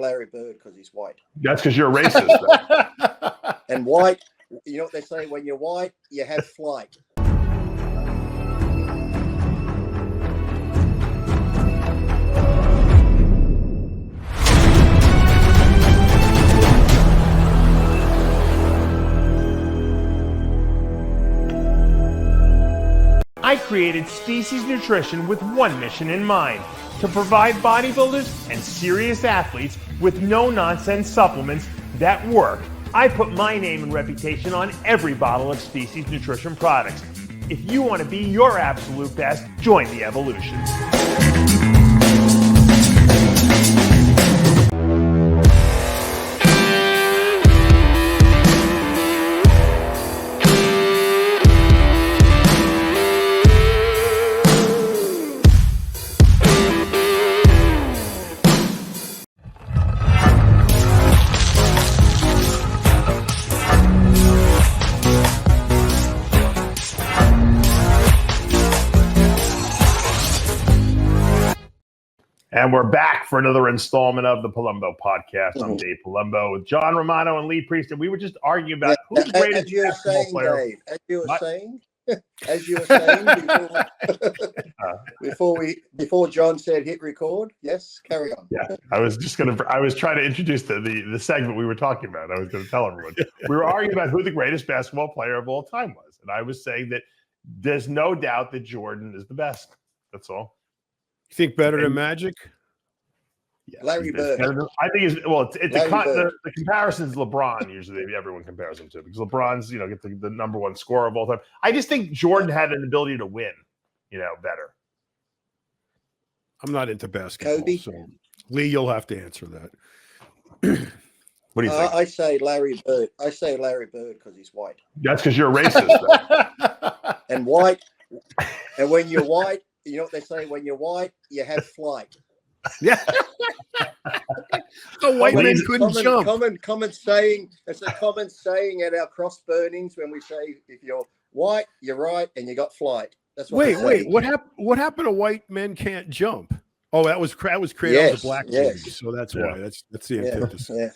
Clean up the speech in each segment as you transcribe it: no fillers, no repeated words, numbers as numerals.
Larry Bird because he's white. That's because you're a racist. And white, you know what they say? When you're white, you have flight. I created Species Nutrition with one mission in mind: to provide bodybuilders and serious athletes with no-nonsense supplements that work. I put my name and reputation on every bottle of Species Nutrition products. If you want to be your absolute best, join the evolution. And we're back for another installment of the Palumbo Podcast. I'm Dave Palumbo with John Romano and Lee Priest, and we were just arguing about who's the greatest basketball player. Dave, as you were saying before John said hit record. Yes, carry on. Yeah, I was trying to introduce the segment we were talking about. I was going to tell everyone. We were arguing about who the greatest basketball player of all time was, and I was saying that there's no doubt that Jordan is the best. That's all. You think better than Magic? Yeah, Larry Bird. I think the comparison is LeBron. Usually, everyone compares him to, because LeBron's get the number one scorer of all time. I just think Jordan had an ability to win, better. I'm not into basketball, Kobe? So Lee, you'll have to answer that. What do you think? I say Larry Bird. I say Larry Bird because he's white. That's because you're a racist. And white, and when you're white. You know what they say? When you're white, you have flight. Yeah. The white man couldn't jump. Common saying. It's a common saying at our cross burnings when we say, if you're white, you're right, and you got flight. That's what. Wait. What happened to white men can't jump? Oh, that was created on the black team, so that's why. That's the antithesis. Yeah.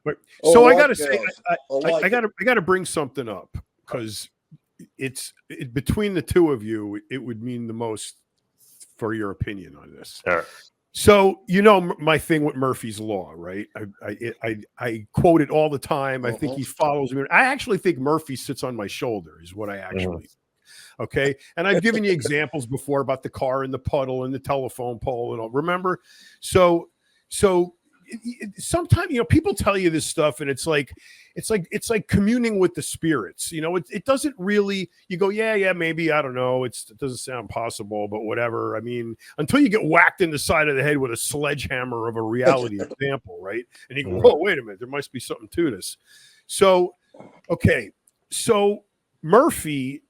But, so I got to say, I got to bring something up, because between the two of you, it would mean the most for your opinion on this. Sure. So, my thing with Murphy's Law, right? I quote it all the time. I think he follows me. I actually think Murphy sits on my shoulder is what I actually think. Okay. And I've given you examples before about the car and the puddle and the telephone pole and all. Remember? So sometimes, people tell you this stuff, and it's like communing with the spirits. It doesn't really, you go, yeah, maybe, I don't know. It doesn't sound possible, but whatever. I mean, until you get whacked in the side of the head with a sledgehammer of a reality example, right? And you go, whoa, wait a minute, there must be something to this. So, okay. So Murphy,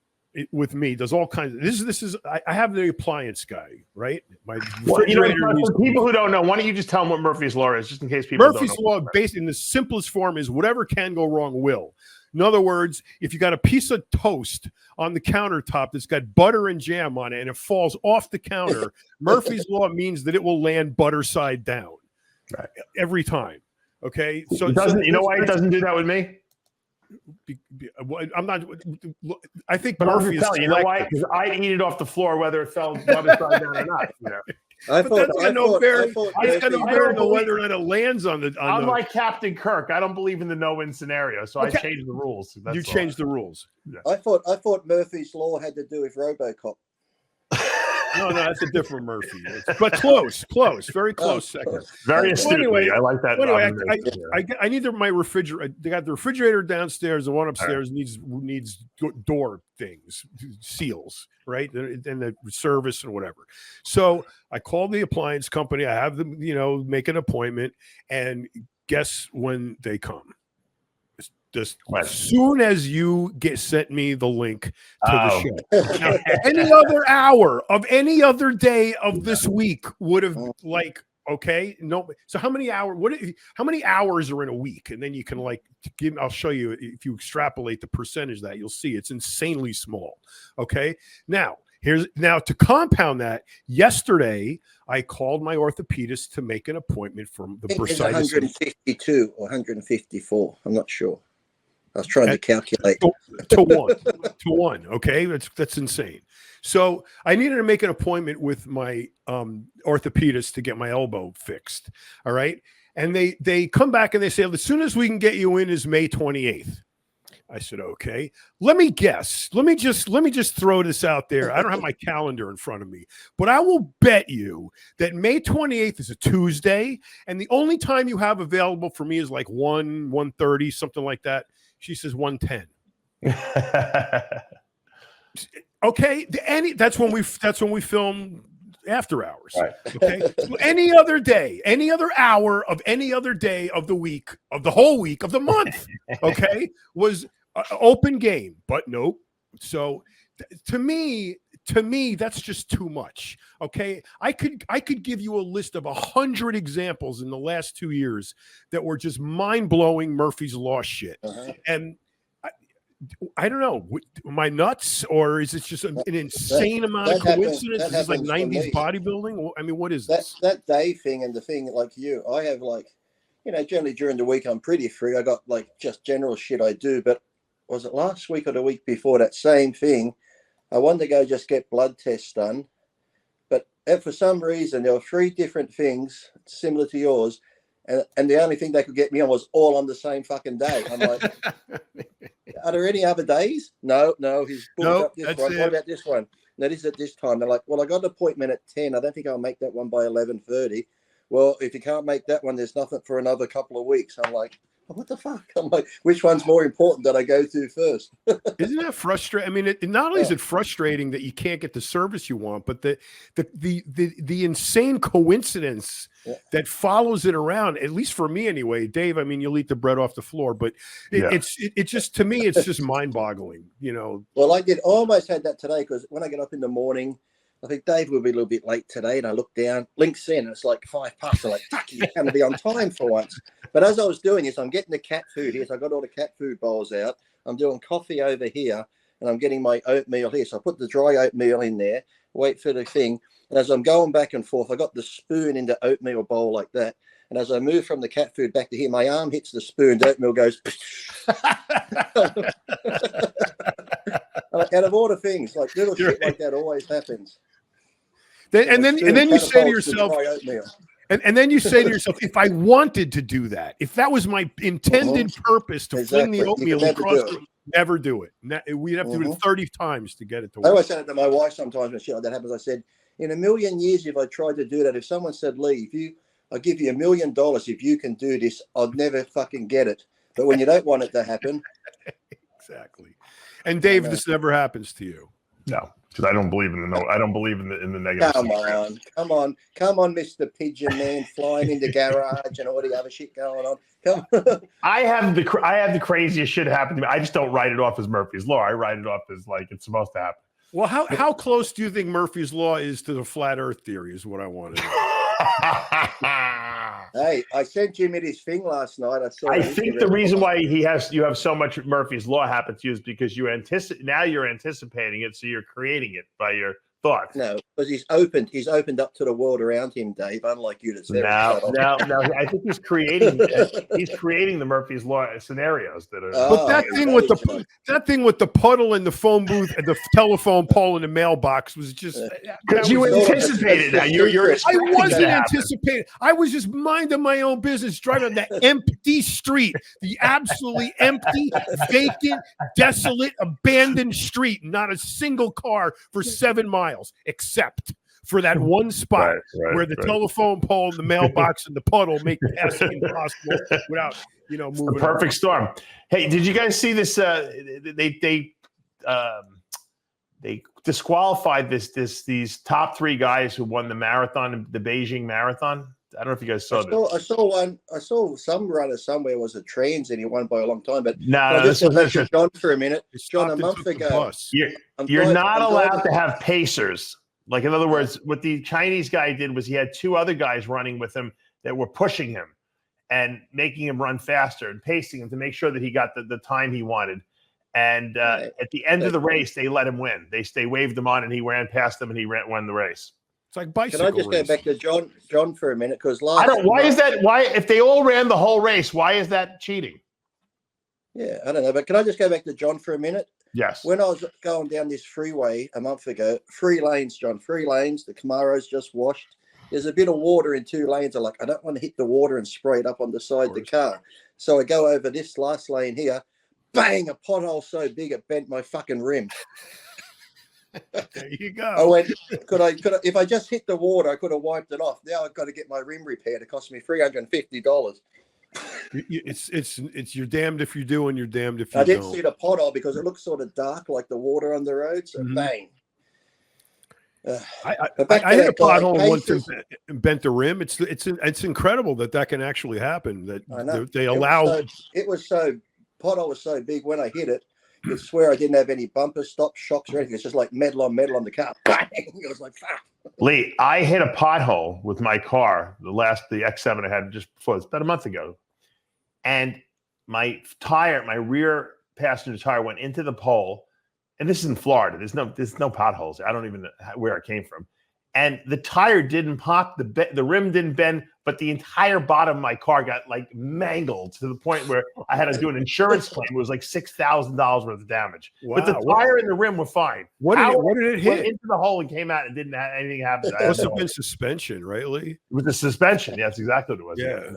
with me, does all kinds of this is I have the appliance guy, right? My refrigerator. For people who don't know, why don't you just tell them what Murphy's Law is, just in case people Murphy's don't know. Law, based in the simplest form, is whatever can go wrong will. In other words, if you got a piece of toast on the countertop that's got butter and jam on it and it falls off the counter, Murphy's Law means that it will land butter side down, right, every time. Okay, so you know why it doesn't do that with me? I'm not. I think but Murphy is. You know why? Because I'd eat it off the floor whether it fell butter side down or not. I got no bearing on whether or not it lands on the. I'm like Captain Kirk. I don't believe in the no-win scenario, so I changed the rules. You changed the rules. Yeah. I thought Murphy's Law had to do with RoboCop. No, that's a different Murphy. But close, very close second. Very astute. Anyway, I like that. Anyway, I need my refrigerator. They got the refrigerator downstairs. The one upstairs needs door things, seals, right, and the service and whatever. So I called the appliance company. I have them, make an appointment, and guess when they come? Just as soon as you sent me the link to the show. Now, any other hour of any other day of this week would have okay, no. So how many hours are in a week? And then you can I'll show you, if you extrapolate the percentage that you'll see it's insanely small. Okay. Now, Here's now to compound that. Yesterday, I called my orthopedist to make an appointment for the It's bursitis. 152 or 154. I'm not sure. I was trying to calculate. To one. Okay, that's insane. So I needed to make an appointment with my orthopedist to get my elbow fixed. All right, and they come back and they say, as soon as we can get you in is May 28th. I said, okay. Let me guess. Let me just throw this out there. I don't have my calendar in front of me, but I will bet you that May 28th is a Tuesday, and the only time you have available for me is like 1:30, something like that. She says 1:10. Okay, that's when we film after hours. Right. Okay, so any other day, any other hour of any other day of the week, of the whole week, of the month, okay, was open game. But nope. So to me, that's just too much. Okay, I could give you a list of 100 examples in the last 2 years that were just mind-blowing Murphy's Law shit. And I don't know, am I nuts, or is it just an insane amount of coincidence? Is this like 90s bodybuilding? I mean, what is this? That day thing, and the thing like you, I have like, generally during the week I'm pretty free. I got like just general shit I do, but was it last week or the week before, that same thing, I wanted to go just get blood tests done, but for some reason there were 3 different things similar to yours, and the only thing they could get me on was all on the same fucking day. I'm like, are there any other days? No, he's booked up this one. What about this one? No, this is at this time. They're like, well, I got an appointment at 10. I don't think I'll make that one by 11:30. Well, if you can't make that one, there's nothing for another couple of weeks. I'm like, what the fuck? I'm like, which one's more important that I go to first? Isn't that frustrating? I mean, not only is it frustrating that you can't get the service you want, but the insane coincidence that follows it around, at least for me anyway. Dave, I mean, you'll eat the bread off the floor, but it's just, to me, it's just mind-boggling, Well, I almost had that today, because when I get up in the morning, I think Dave will be a little bit late today, and I look down, links in, and it's like 5 past. I'm like, fuck, you're going to be on time for once. But as I was doing this, I'm getting the cat food here, so I got all the cat food bowls out. I'm doing coffee over here, and I'm getting my oatmeal here. So I put the dry oatmeal in there, wait for the thing, and as I'm going back and forth, I got the spoon in the oatmeal bowl like that. And as I move from the cat food back to here, my arm hits the spoon, the oatmeal goes. Out of all the things, like little shit like that always happens. And then you say to yourself, and then you say to yourself, if I wanted to do that, if that was my intended purpose to fling the oatmeal across, never do it. We'd have to do it 30 times to get it to work. I always say it to my wife sometimes when shit like that happens. I said, in a million years, if I tried to do that, if someone said, Lee, I'll give you $1 million if you can do this, I'd never fucking get it. But when you don't want it to happen. Exactly. And Dave, this never happens to you. No, because I don't believe in the negative. Come on, Mr. Pigeon Man, flying in the garage and all the other shit going on. Come on. I have the craziest shit happen to me. I just don't write it off as Murphy's Law. I write it off as like it's supposed to happen. Well, how close do you think Murphy's Law is to the flat Earth theory? Is what I want to know. Hey, I sent Jimmy this thing last night. I think the reason why you have so much Murphy's Law happen to you is because you're anticipating it, so you're creating it by your thoughts. No, because he's opened up to the world around him, Dave. Unlike you, that's now. I think he's creating the Murphy's Law scenarios that are. But that thing with the puddle in the phone booth and the telephone pole in the mailbox was just because you anticipated that. I wasn't anticipating. I was just minding my own business, driving that empty street, the absolutely empty, vacant, desolate, abandoned street. Not a single car for 7 miles. Except for that one spot where the telephone pole, the mailbox, and the puddle make passing impossible without, moving. The perfect storm. Hey, did you guys see this? They disqualified these top 3 guys who won the marathon, the Beijing Marathon. I don't know if you guys saw this. I saw one. I saw some runner somewhere was a trans and he won by a long time. But no, this was John for a minute. John, a month ago. You're not allowed to have pacers. Like, in other words, what the Chinese guy did was he had 2 other guys running with him that were pushing him and making him run faster and pacing him to make sure that he got the time he wanted. And at the end of the race, they let him win. They waved him on, and he ran past them, and he won the race. It's like bicycle. Can I just go back to John for a minute? Because I don't. Why is that? Why, if they all ran the whole race, why is that cheating? Yeah, I don't know. But can I just go back to John for a minute? Yes. When I was going down this freeway a month ago, 3 lanes, John, 3 lanes. The Camaro's just washed. There's a bit of water in 2 lanes. I'm like, I don't want to hit the water and spray it up on the side of the car. So I go over this last lane here. Bang! A pothole so big it bent my fucking rim. There you go. I went, could I, if I just hit the water, I could have wiped it off. Now I've got to get my rim repaired. It cost me $350. It's you're damned if you do and you're damned if you don't. I didn't see the pothole because it looks sort of dark like the water on the road. So bang. I hit a pothole once and bent the rim. It's incredible that can actually happen. That they allow. Pothole was so big when I hit it. You could swear I didn't have any bumper stops, shocks, or anything. It's just like metal on the car. Bang! It was like, fuck. Lee, I hit a pothole with my car, the X7 I had just before. It's about a month ago. And my rear passenger tire went into the pole. And this is in Florida. There's no potholes. I don't even know where it came from. And the tire didn't pop, the rim didn't bend, but the entire bottom of my car got like mangled to the point where I had to do an insurance claim. It was like $6,000 worth of damage. Wow, but the tire and the rim were fine. What did it hit? Went into the hole and came out and didn't have anything happen. It must have been suspension, right, Lee? It was the suspension. Yeah, that's exactly what it was. Yeah.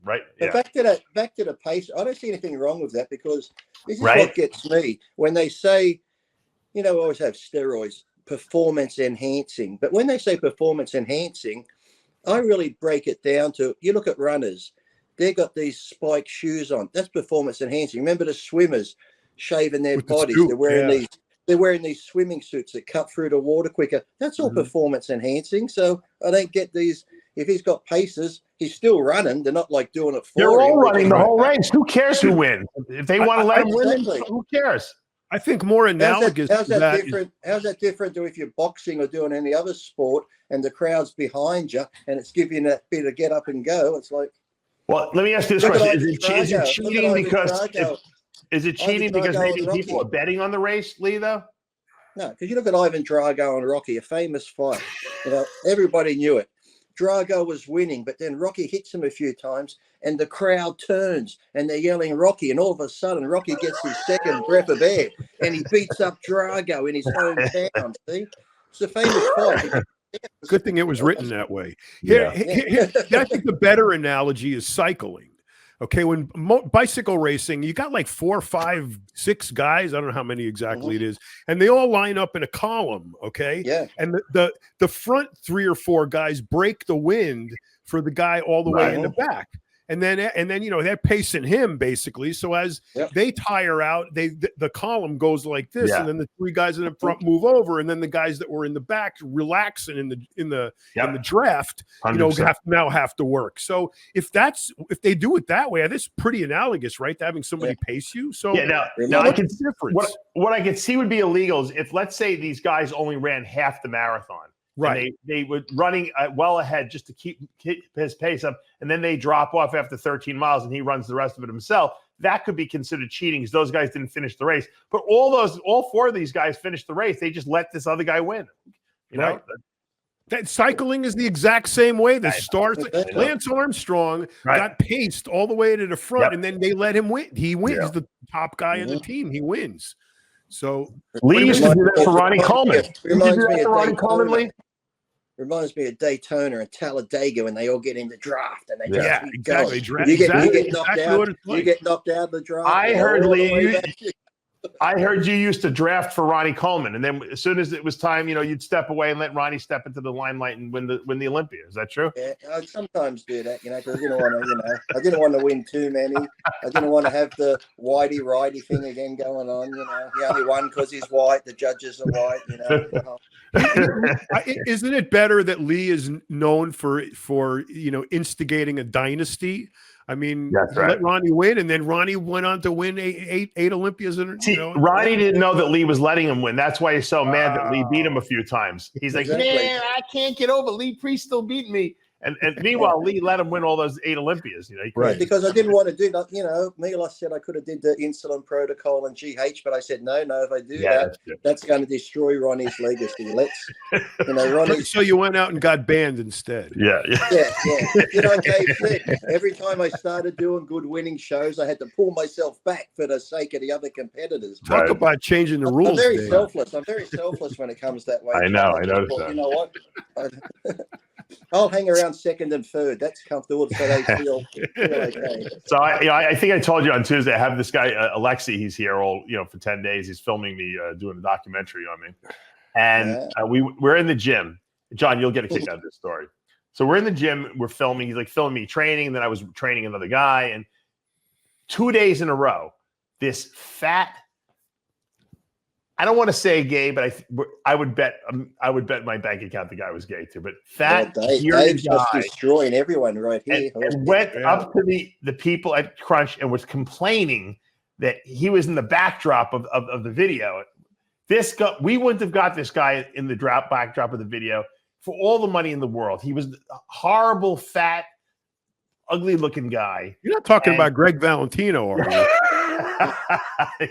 Right. But Yeah. back to the pace. I don't see anything wrong with that because this is what gets me when they say, we always have steroids, performance enhancing. But when they say performance enhancing, I really break it down to, you look at runners, they've got these spike shoes on. That's performance enhancing. Remember the swimmers shaving their bodies. They're wearing these swimming suits that cut through the water quicker. That's all performance enhancing. So I don't get these. If he's got paces, he's still running. They're not like doing it for him. They're all running the whole race. Who cares who wins? If they want to let him win, who cares? I think more analogous. How's that different to if you're boxing or doing any other sport and the crowd's behind you and it's giving you that bit of get up and go? It's like. Well, let me ask you this question: Is it cheating because maybe people are betting on the race, Lee? Though. No, because you look at Ivan Drago and Rocky, a famous fight. Everybody knew it. Drago was winning, but then Rocky hits him a few times and the crowd turns and they're yelling Rocky, and all of a sudden Rocky gets his second breath of air and he beats up Drago in his hometown. See? It's a famous fight. Good thing it was written that way. Here, I think the better analogy is cycling. Okay, when bicycle racing, you got like 4, 5, 6 guys. I don't know how many exactly it is, and they all line up in a column. Okay, yeah, and the front 3 or 4 guys break the wind for the guy all the way in the back. And then they're pacing him basically. So as they tire out, the column goes like this, and then the 3 guys in the front move over, and then the guys that were in the back relaxing in the draft, 100%. have to work. So if they do it that way, that's pretty analogous, right? To having somebody pace you. So now I can difference. What I could see would be illegal is if, let's say, these guys only ran half the marathon. Right. They were running well ahead just to keep his pace up. And then they drop off after 13 miles and he runs the rest of it himself. That could be considered cheating because those guys didn't finish the race. But all 4 of these guys finished the race. They just let this other guy win. That cycling is the exact same way. The stars, Lance Armstrong got paced all the way to the front and then they let him win. He wins. He's the top guy in the team. He wins. So Lee used to do that for Ronnie Coleman. Reminds me of Daytona and Talladega when they all get in the draft and they exactly. You get knocked out of the draft. I heard Lee. I heard you used to draft for Ronnie Coleman, and then as soon as it was time, you'd step away and let Ronnie step into the limelight and win the Olympia. Is that true? Yeah, I'd sometimes do that, because I didn't want to win too many. I didn't want to have the whitey righty thing again going on. He only won because he's white. The judges are white. Isn't it better that Lee is known for instigating a dynasty? I mean, let Ronnie win, and then Ronnie went on to win eight Olympias. Ronnie didn't know that Lee was letting him win. That's why he's so mad that Lee beat him a few times. He's like, man, I can't get over Lee Priest still beating me. And meanwhile, Lee let him win all those 8 Olympias. You know, Right. Because I didn't want to do that. You know, Milos said I could have did the insulin protocol and GH, but I said no. If I do that's going to destroy Ronnie's legacy. Let's, you know, Ronnie. So you went out and got banned instead. Yeah. You know, Dave said every time I started doing good winning shows, I had to pull myself back for the sake of the other competitors. Talk about changing the rules. I'm very selfless. I'm very selfless when it comes that way. I know. I noticed that. You know what? I'll hang around second and third. That's comfortable, so they feel okay. So I think I told you on Tuesday. I have this guy Alexi. He's here for 10 days. He's filming me doing a documentary on me, and we're in the gym. John, you'll get a kick out of this story. So we're in the gym. We're filming. He's like filming me training, and then I was training another guy. And 2 days in a row, this fat. I don't want to say gay, but I would bet my bank account the guy was gay too. But fat, Dave's just destroying everyone right here. And went up to the people at Crunch and was complaining that he was in the backdrop of the video. This guy, we wouldn't have got this guy in the backdrop of the video for all the money in the world. He was a horrible, fat, ugly-looking guy. You're not talking about Greg Valentino, are you?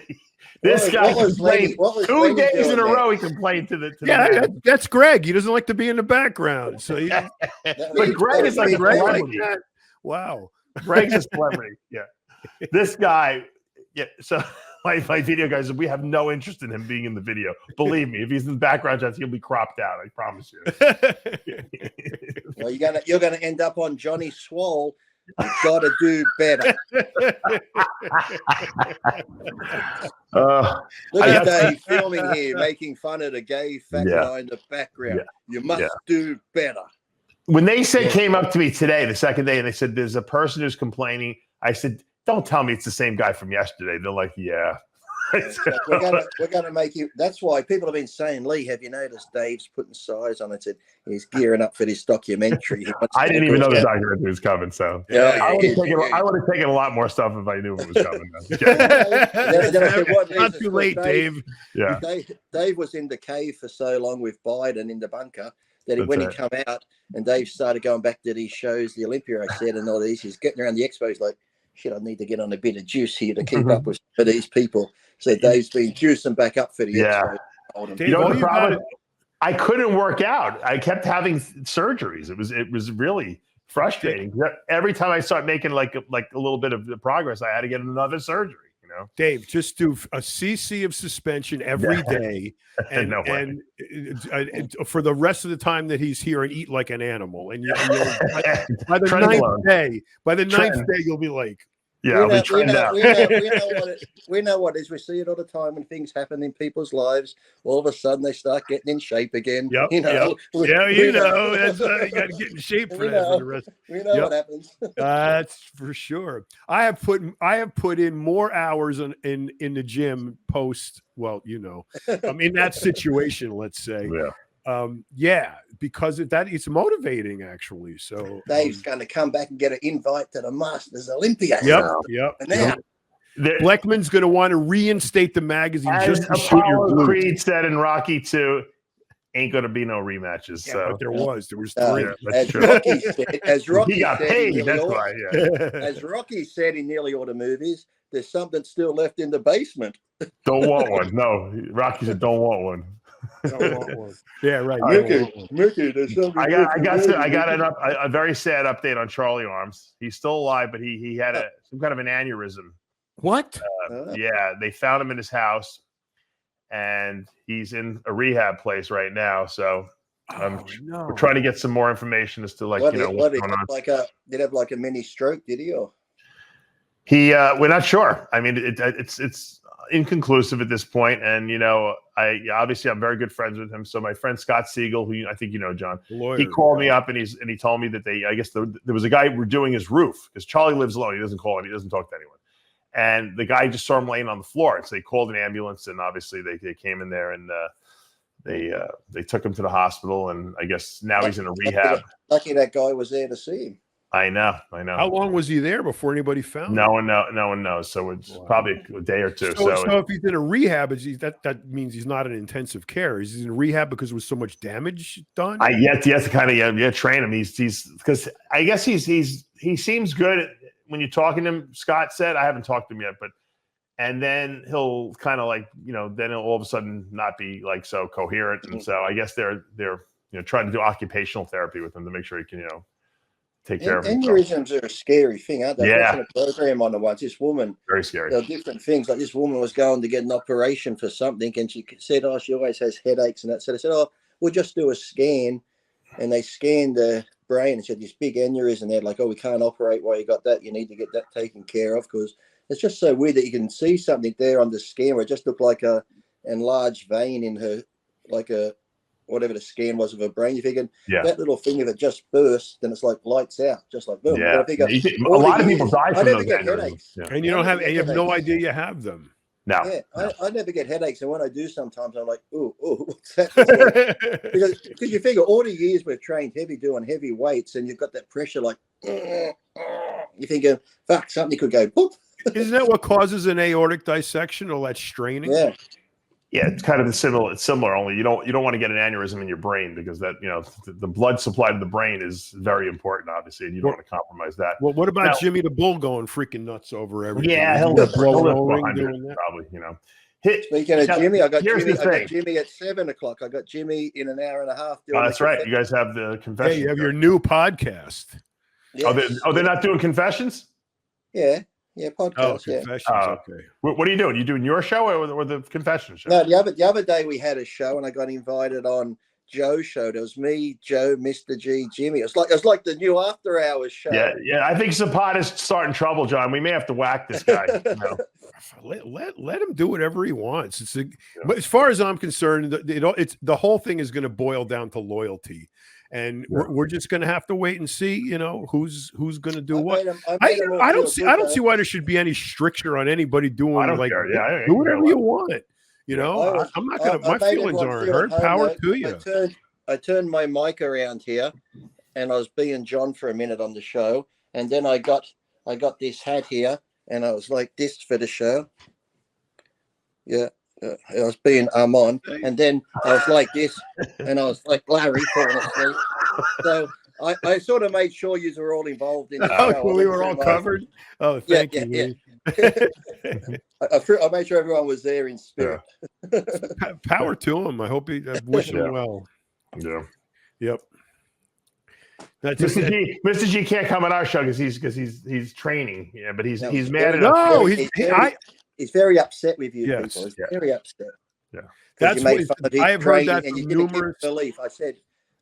This guy complained 2 days in a row. He complained to the that's Greg. He doesn't like to be in the background. So, but Greg is like Greg like that. Wow, Greg's a celebrity. Yeah, this guy. Yeah, so my video guys, we have no interest in him being in the video. Believe me, if he's in the background shots, he'll be cropped out. I promise you. Well, you're gonna end up on Johnny Swole. You've got to do better. Look at Dave filming here, making fun of the gay fat guy in the background. You must do better. When they came up to me today, the second day, and they said, there's a person who's complaining. I said, don't tell me it's the same guy from yesterday. They're like, yeah. We're gonna make you. That's why people have been saying, Lee, have you noticed Dave's putting size on it? Said he's gearing up for this documentary. I didn't even know the documentary was coming. So I would have taken a lot more stuff if I knew it was coming. Not too late, Dave. Yeah, Dave was in the cave for so long with Biden in the bunker that when he come out and Dave started going back to these shows, the Olympia, I said, and all these, he's getting around the expo. He's like, shit, I need to get on a bit of juice here to keep up with for these people. So Dave's been juicing back up for the expo. You know the problem? I couldn't work out. I kept having surgeries. It was really frustrating. Every time I start making like a little bit of progress, I had to get another surgery. You know, Dave, just do a cc of suspension every day, and for the rest of the time that he's here, and eat like an animal. And by the ninth day, you'll be like. Yeah, we know what it is. We see it all the time when things happen in people's lives. All of a sudden, they start getting in shape again. Yep, you know. That's you got to get in shape for that. For the rest. We know what happens. That's for sure. I have put in more hours in the gym post. Well, I'm in that situation. Let's say. Yeah. Because it's motivating actually. So Dave's going to come back and get an invite to the Masters Olympia. Yep. Bleckman's going to want to reinstate the magazine just to shoot your glutes. Creed said in Rocky 2, ain't going to be no rematches. Yeah, so but there was 3. As Rocky he got paid. That's why. Yeah. As Rocky said in nearly all the movies, there's something still left in the basement. Don't want one. No, Rocky said, don't want one. Yeah, right. Mickey, there's something. I got a very sad update on Charlie Arms. He's still alive, but he had some kind of an aneurysm. What? Yeah, they found him in his house, and he's in a rehab place right now. So we're trying to get some more information as to what's going on. Did he have like a mini stroke? Did he? Or? We're not sure. I mean, it's inconclusive at this point, and I'm very good friends with him. So my friend Scott Siegel, who I think John, he called me up and he told me that there was a guy redoing his roof because Charlie lives alone. He doesn't call it. He doesn't talk to anyone. And the guy just saw him laying on the floor, and so they called an ambulance, and obviously they came in there and they took him to the hospital, and I guess now he's in a rehab. Lucky that guy was there to see him. I know. How long was he there before anybody found him? No one knows. So it's probably a day or two. So if he's in a rehab, that means he's not in intensive care. Is he in rehab because there was so much damage done? Yes, to kind of train him. He's because I guess he seems good when you're talking to him. Scott said, I haven't talked to him yet, but and then he'll kind of like then he'll all of a sudden not be like so coherent, and so I guess they're trying to do occupational therapy with him to make sure he can take care of himself. Aneurysms are a scary thing, aren't they? Yeah. I watched a program on it once. This woman, very scary. There are different things. Like this woman was going to get an operation for something, and she said, "Oh, she always has headaches," and that. So they said, "Oh, we'll just do a scan," and they scanned the brain and said, "This big aneurysm." They're like, "Oh, we can't operate while you got that. You need to get that taken care of," because it's just so weird that you can see something there on the scan where it just looked like a enlarged vein in her, like a whatever the scan was of her brain. You're thinking that little thing, if it just bursts, then it's like lights out, just like boom. Yeah, a lot of people die from those headaches. Yeah. And you have no idea you have them. No. Yeah, I never get headaches, and when I do, sometimes I'm like, "Ooh, what's that?" because you figure all the years we've trained heavy, doing heavy weights, and you've got that pressure, like you're thinking, "Fuck, something could go." Boop. Isn't that what causes an aortic dissection, all that straining? Yeah. Yeah, it's kind of similar. It's similar, only you don't want to get an aneurysm in your brain because that the blood supply to the brain is very important, obviously, and you don't want to compromise that. Well, what about Jimmy the Bull going freaking nuts over everything? Yeah, he'll live doing that. Probably. Speaking of Jimmy, I got Jimmy at 7 o'clock. I got Jimmy in an hour and a half. Oh, that's right. You guys have the confession. Hey, you have your new podcast. Yes. They're not doing confessions? Yeah. Yeah, podcast. Confessions. Okay. What are you doing? You doing your show or the confession show? No, the other day we had a show and I got invited on Joe's show. There was me, Joe, Mr. G, Jimmy. It was like the new After Hours show. Yeah. I think Zapata's starting trouble, John. We may have to whack this guy. Let him do whatever he wants. But as far as I'm concerned, it's the whole thing is going to boil down to loyalty. And we're just going to have to wait and see, who's going to do what. I don't see why there should be any stricture on anybody doing do whatever you want. I'm not going to. My feelings aren't hurt. Power to you. I turned my mic around here, and I was being John for a minute on the show, and then I got this hat here, and I was like this for the show. Yeah. I was being Armand, and then I was like this, and I was like Larry falling asleep. So I sort of made sure you were all involved in the show. We were all covered. Oh, thank you. Yeah. I made sure everyone was there in spirit. Yeah. Power to him. I hope I wish him well. Yeah. Yep. Mr. G can't come on our show because he's training. Yeah, but he's mad at us. He's very upset with you people. He's very upset. Yeah. That's what I have heard that from numerous belief. I said,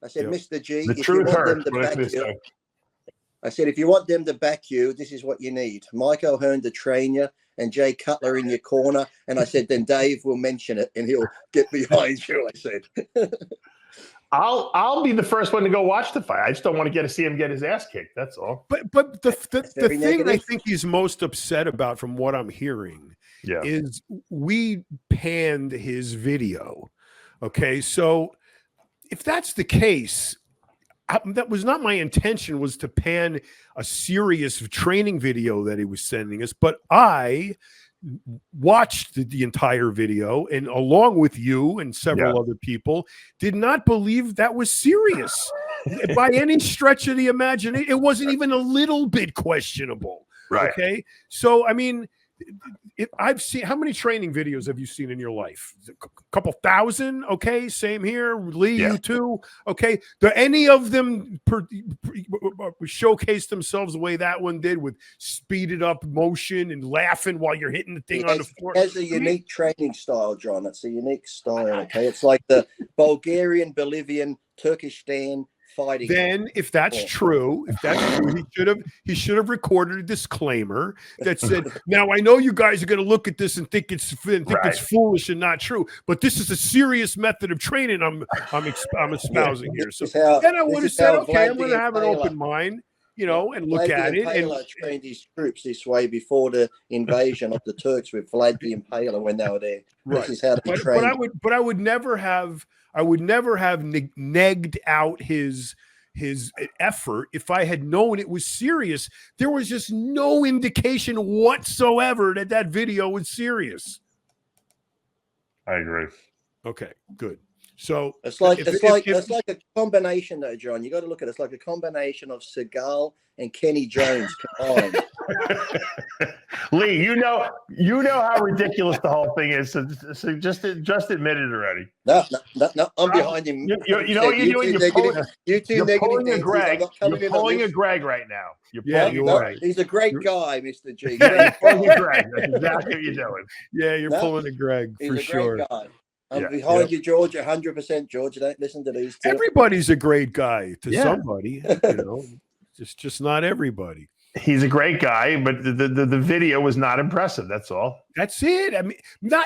Mr. G, the truth hurts. I said, if you want them to back you, this is what you need. Mike O'Hearn to train you and Jay Cutler in your corner. And I said, then Dave will mention it and he'll get behind you, I said. I'll be the first one to go watch the fight. I just don't want to see him get his ass kicked. That's all. But the thing negative. I think he's most upset about, from what I'm hearing, is we panned his video. Okay, so if that's the case, that was not my intention, was to pan a serious training video that he was sending us, but I watched the entire video, and along with you and several other people, did not believe that was serious by any stretch of the imagination. It wasn't even a little bit questionable. Right. Okay. So, I mean, I've seen, how many training videos have you seen in your life? A couple thousand. Okay. Same here. Lee, you too. Okay. Do any of them showcase themselves the way that one did, with speeded up motion and laughing while you're hitting the thing on the floor? It has a unique training style, John. It's a unique style. Okay. It's like the Bulgarian, Bolivian, Turkistan fighting. Then if that's true, he should have recorded a disclaimer that said, now I know you guys are going to look at this and think it's foolish and not true, but this is a serious method of training I'm espousing here. So then I would have said, okay, I'm going to have an open mind, and look at it. And trained his troops this way before the invasion of the Turks with Vlad the Impaler when they were there. Right. This is how they trained. But I would never have negged out his his effort. If I had known it was serious, there was just no indication whatsoever that that video was serious. I agree. Okay, good. So it's like a combination, though, John. You got to look at it. It's like a combination of Seagal and Kenny Jones combined. Lee, you know how ridiculous the whole thing is. So just admit it already. No, I'm behind him. You know what you're doing? You're pulling a Greg. You're pulling a Greg right now. You're right. He's a great guy, Mr. G. You're pulling a Greg. That's exactly what you're doing. Yeah, you're pulling a Greg for sure. Great guy. I'm behind you, George. 100%, George. Don't listen to these two. Everybody's a great guy to somebody. Just not everybody. He's a great guy, but the video was not impressive. That's all. That's it. I mean,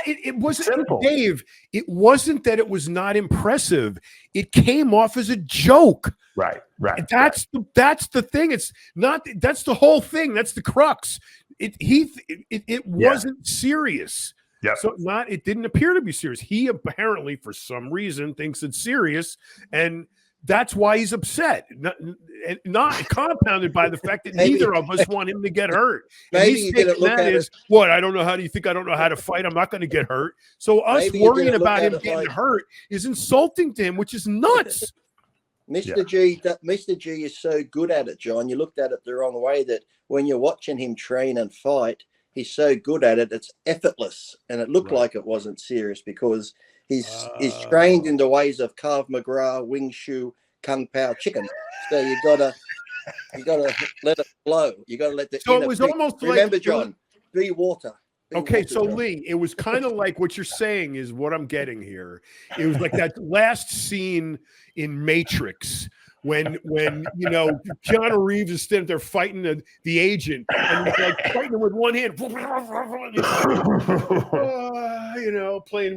it wasn't simple. Dave. It wasn't that it was not impressive. It came off as a joke. Right. That's the thing. It's not. That's the whole thing. That's the crux. It wasn't serious. Yeah. So it didn't appear to be serious. He apparently, for some reason, thinks it's serious, and that's why he's upset. Not compounded by the fact that neither of us want him to get hurt. Maybe you didn't look at it. What? I don't know. How do you think I don't know how to fight? I'm not going to get hurt. So us worrying about him getting hurt is insulting to him, which is nuts. Mr. G is so good at it, John. You looked at it the wrong way. That when you're watching him train and fight, he's so good at it. It's effortless, and it looked like it wasn't serious because he's trained in the ways of Krav Maga, Wing Chun, Kung Pao, chicken. So you gotta let it flow. You gotta let the. So it was almost like, remember, John, be water. Okay, so Lee, it was kind of like what you're saying is what I'm getting here. It was like that last scene in Matrix when Keanu Reeves is standing there fighting the agent, and he's like fighting him with one hand, playing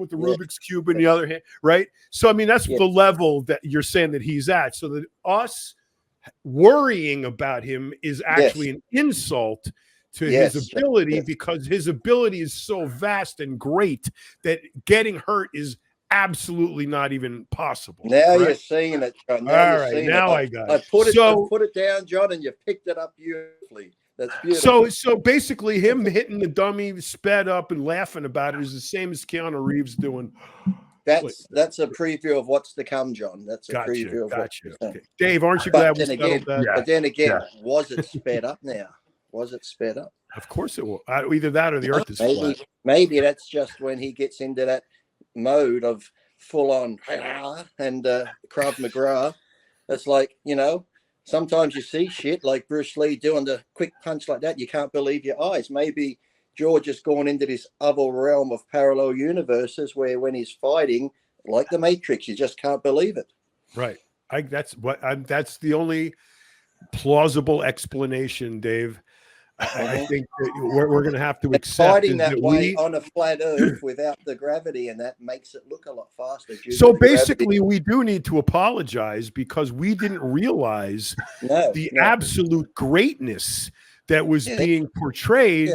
with the Rubik's Cube in the other hand, right? So I mean, that's the level that you're saying that he's at. So that us worrying about him is actually an insult to his ability, because his ability is so vast and great that getting hurt is absolutely not even possible. Now you're seeing it, John. I got it. I put it down, John, and you picked it up beautifully. That's beautiful. So basically, him hitting the dummy, sped up, and laughing about it is the same as Keanu Reeves doing. That's a preview of what's to come, John. That's a preview of what's to come. Okay. Dave, aren't you glad we settled that? But then again, was it sped up now? Was it sped up? Of course it will. Either that or the earth is flat. Maybe that's just when he gets into that mode of full on and Krav Maga. It's like, sometimes you see shit like Bruce Lee doing the quick punch like that. You can't believe your eyes. Maybe George has gone into this other realm of parallel universes where when he's fighting, like the Matrix, you just can't believe it. Right. That's the only plausible explanation, Dave. I think that we're going to have to accept fighting that way on a flat earth without the gravity, and that makes it look a lot faster. So basically, we do need to apologize because we didn't realize the absolute greatness that was being portrayed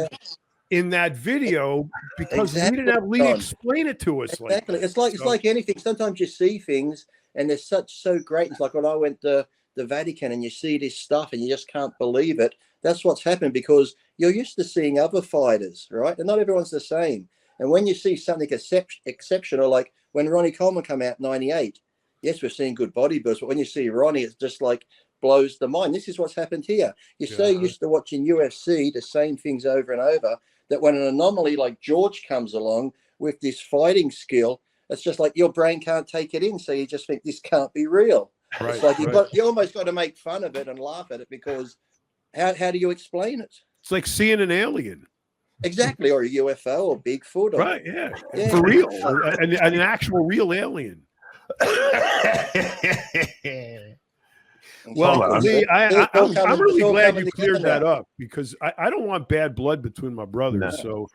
in that video because we didn't have Lee explain it to us. Exactly. It's like anything. Sometimes you see things and they're so great. It's like when I went to the Vatican and you see this stuff and you just can't believe it. That's what's happened because you're used to seeing other fighters, right? And not everyone's the same. And when you see something exceptional, like when Ronnie Coleman came out in 98, yes, we're seeing good bodybuilders, but when you see Ronnie, it's just like blows the mind. This is what's happened here. You're so used to watching UFC, the same things over and over, that when an anomaly like George comes along with this fighting skill, it's just like your brain can't take it in. So you just think this can't be real. Right, it's like you almost got to make fun of it and laugh at it because how do you explain it? It's like seeing an alien. Exactly, or a UFO or Bigfoot. Right, yeah. For real. An actual real alien. Well, Lee, I'm really glad you cleared that up because I don't want bad blood between my brothers. So,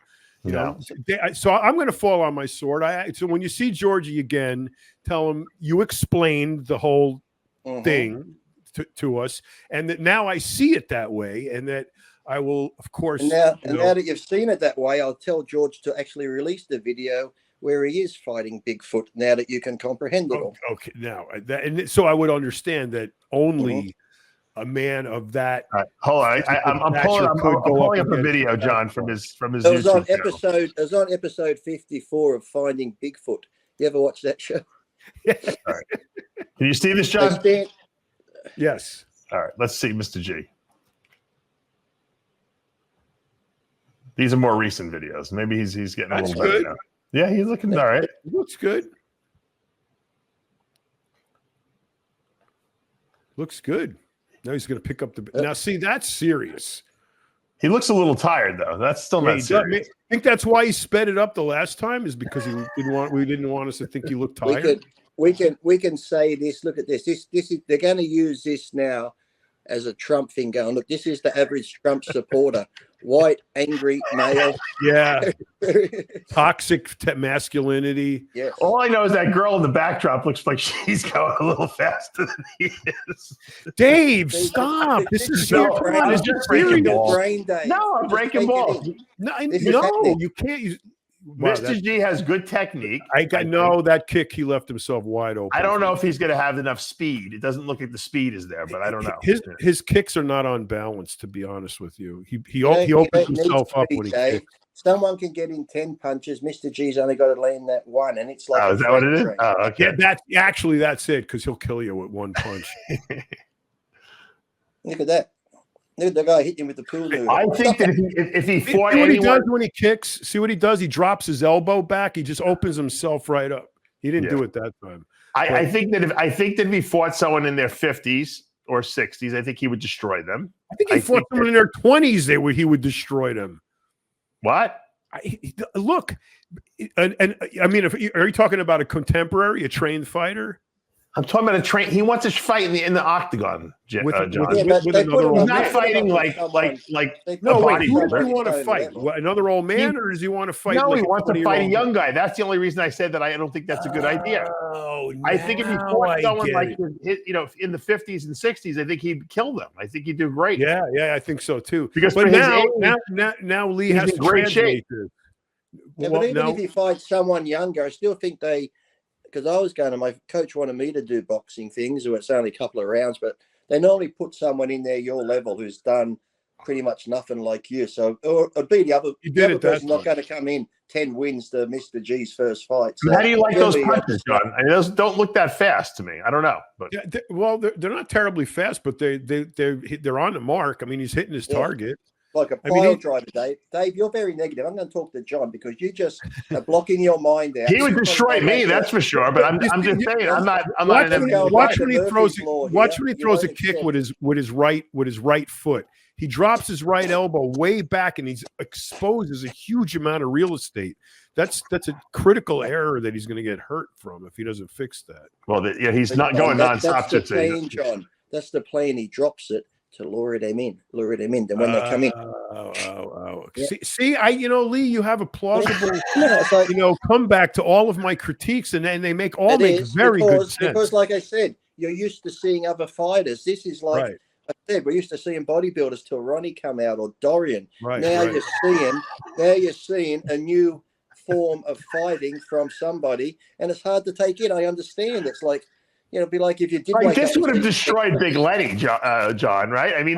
so I'm going to fall on my sword. So when you see Georgie again, tell him you explained the whole thing to us, and that now I see it that way, and that I will, of course. And now that you've seen it that way, I'll tell George to actually release the video where he is fighting Bigfoot now that you can comprehend it all. Okay, now and so I would understand that only a man of that. All right, hold on. I'm pulling up a video, John, from his It was on YouTube channel. It was on episode 54 of Finding Bigfoot. You ever watch that show? All right. Can you see this, John? Yes. All right. Let's see, Mr. G. These are more recent videos. Maybe he's getting a little better now. Yeah, he's looking all right. It looks good. Looks good. Now he's going to pick up the. Now, see, that's serious. He looks a little tired, though. That's still not serious. I think that's why he sped it up the last time, is because he didn't want us to think he looked tired. We can say this. Look at this. This is they're going to use this now as a Trump thing. Going, look, this is the average Trump supporter. White, angry, male. Yeah. Toxic masculinity. Yes. All I know is that girl in the backdrop looks like she's going a little faster than he is. Dave, stop. This is serious. I was just breaking balls. Brain day. No, I'm breaking balls. No, you can't. Wow, Mr. G has good technique. That kick, he left himself wide open. I don't know if he's going to have enough speed. It doesn't look like the speed is there, but I don't know. His kicks are not on balance, to be honest with you. He opens himself up when he kicks. Someone can get in 10 punches. Mr. G's only got to land that one, and it's like. Is that what it is? Train. Oh, okay. Yeah, that's it, because he'll kill you with one punch. Look at that. Look at the guy hitting with the pool noodle. I think that if he fought see what anyone, he does when he kicks. See what he does. He drops his elbow back. He just opens himself right up. He didn't do it that time. I think that if he fought someone in their 50s or 60s, I think he would destroy them. I think he fought someone in their 20s. He would destroy them. What? Look, and I mean, are you talking about a contemporary, a trained fighter? I'm talking about a train. He wants to fight in the octagon, John. With another old man. He's not fighting like no. Wait, who does he bodybuilder. want to fight? Another old man, or does he want to fight? No, he wants to fight a young guy. That's the only reason I said that I don't think that's a good idea. Oh, I think if he fought someone like in the 50s and 60s, I think he'd kill them. I think he'd do great. Yeah, I think so too. Because but now Lee has to great shape. Yeah, but even if he fights someone younger, I still think because I was my coach wanted me to do boxing things, where it's only a couple of rounds, but they normally put someone in there your level who's done pretty much nothing like you. So it'd be the other person not going to come in 10 wins to Mr. G's first fight. So how do you like those punches, John? I mean, those don't look that fast to me. I don't know, but they're not terribly fast, but they're on the mark. I mean, he's hitting his target. Like a pile driver, Dave. Dave, you're very negative. I'm going to talk to John because you just are blocking your mind out. He would destroy me, that's for sure. But I'm just saying, I'm not. Watch when he throws a kick with his right foot. He drops his right elbow way back, and he exposes a huge amount of real estate. That's a critical error that he's going to get hurt from if he doesn't fix that. Well, he's not going nonstop. That's the plan, John. That's the plan. He drops it to lure them in. Then when they come in, Yeah. See, Lee, you have a plausible, comeback to all of my critiques, and then they make very good sense. Because, like I said, you're used to seeing other fighters. This is like I said, we're used to seeing bodybuilders till Ronnie come out or Dorian. Now you're seeing a new form of fighting from somebody, and it's hard to take in. I understand. It's like. It'd be like if you did. This would have destroyed Big Lenny, John. Right? I mean,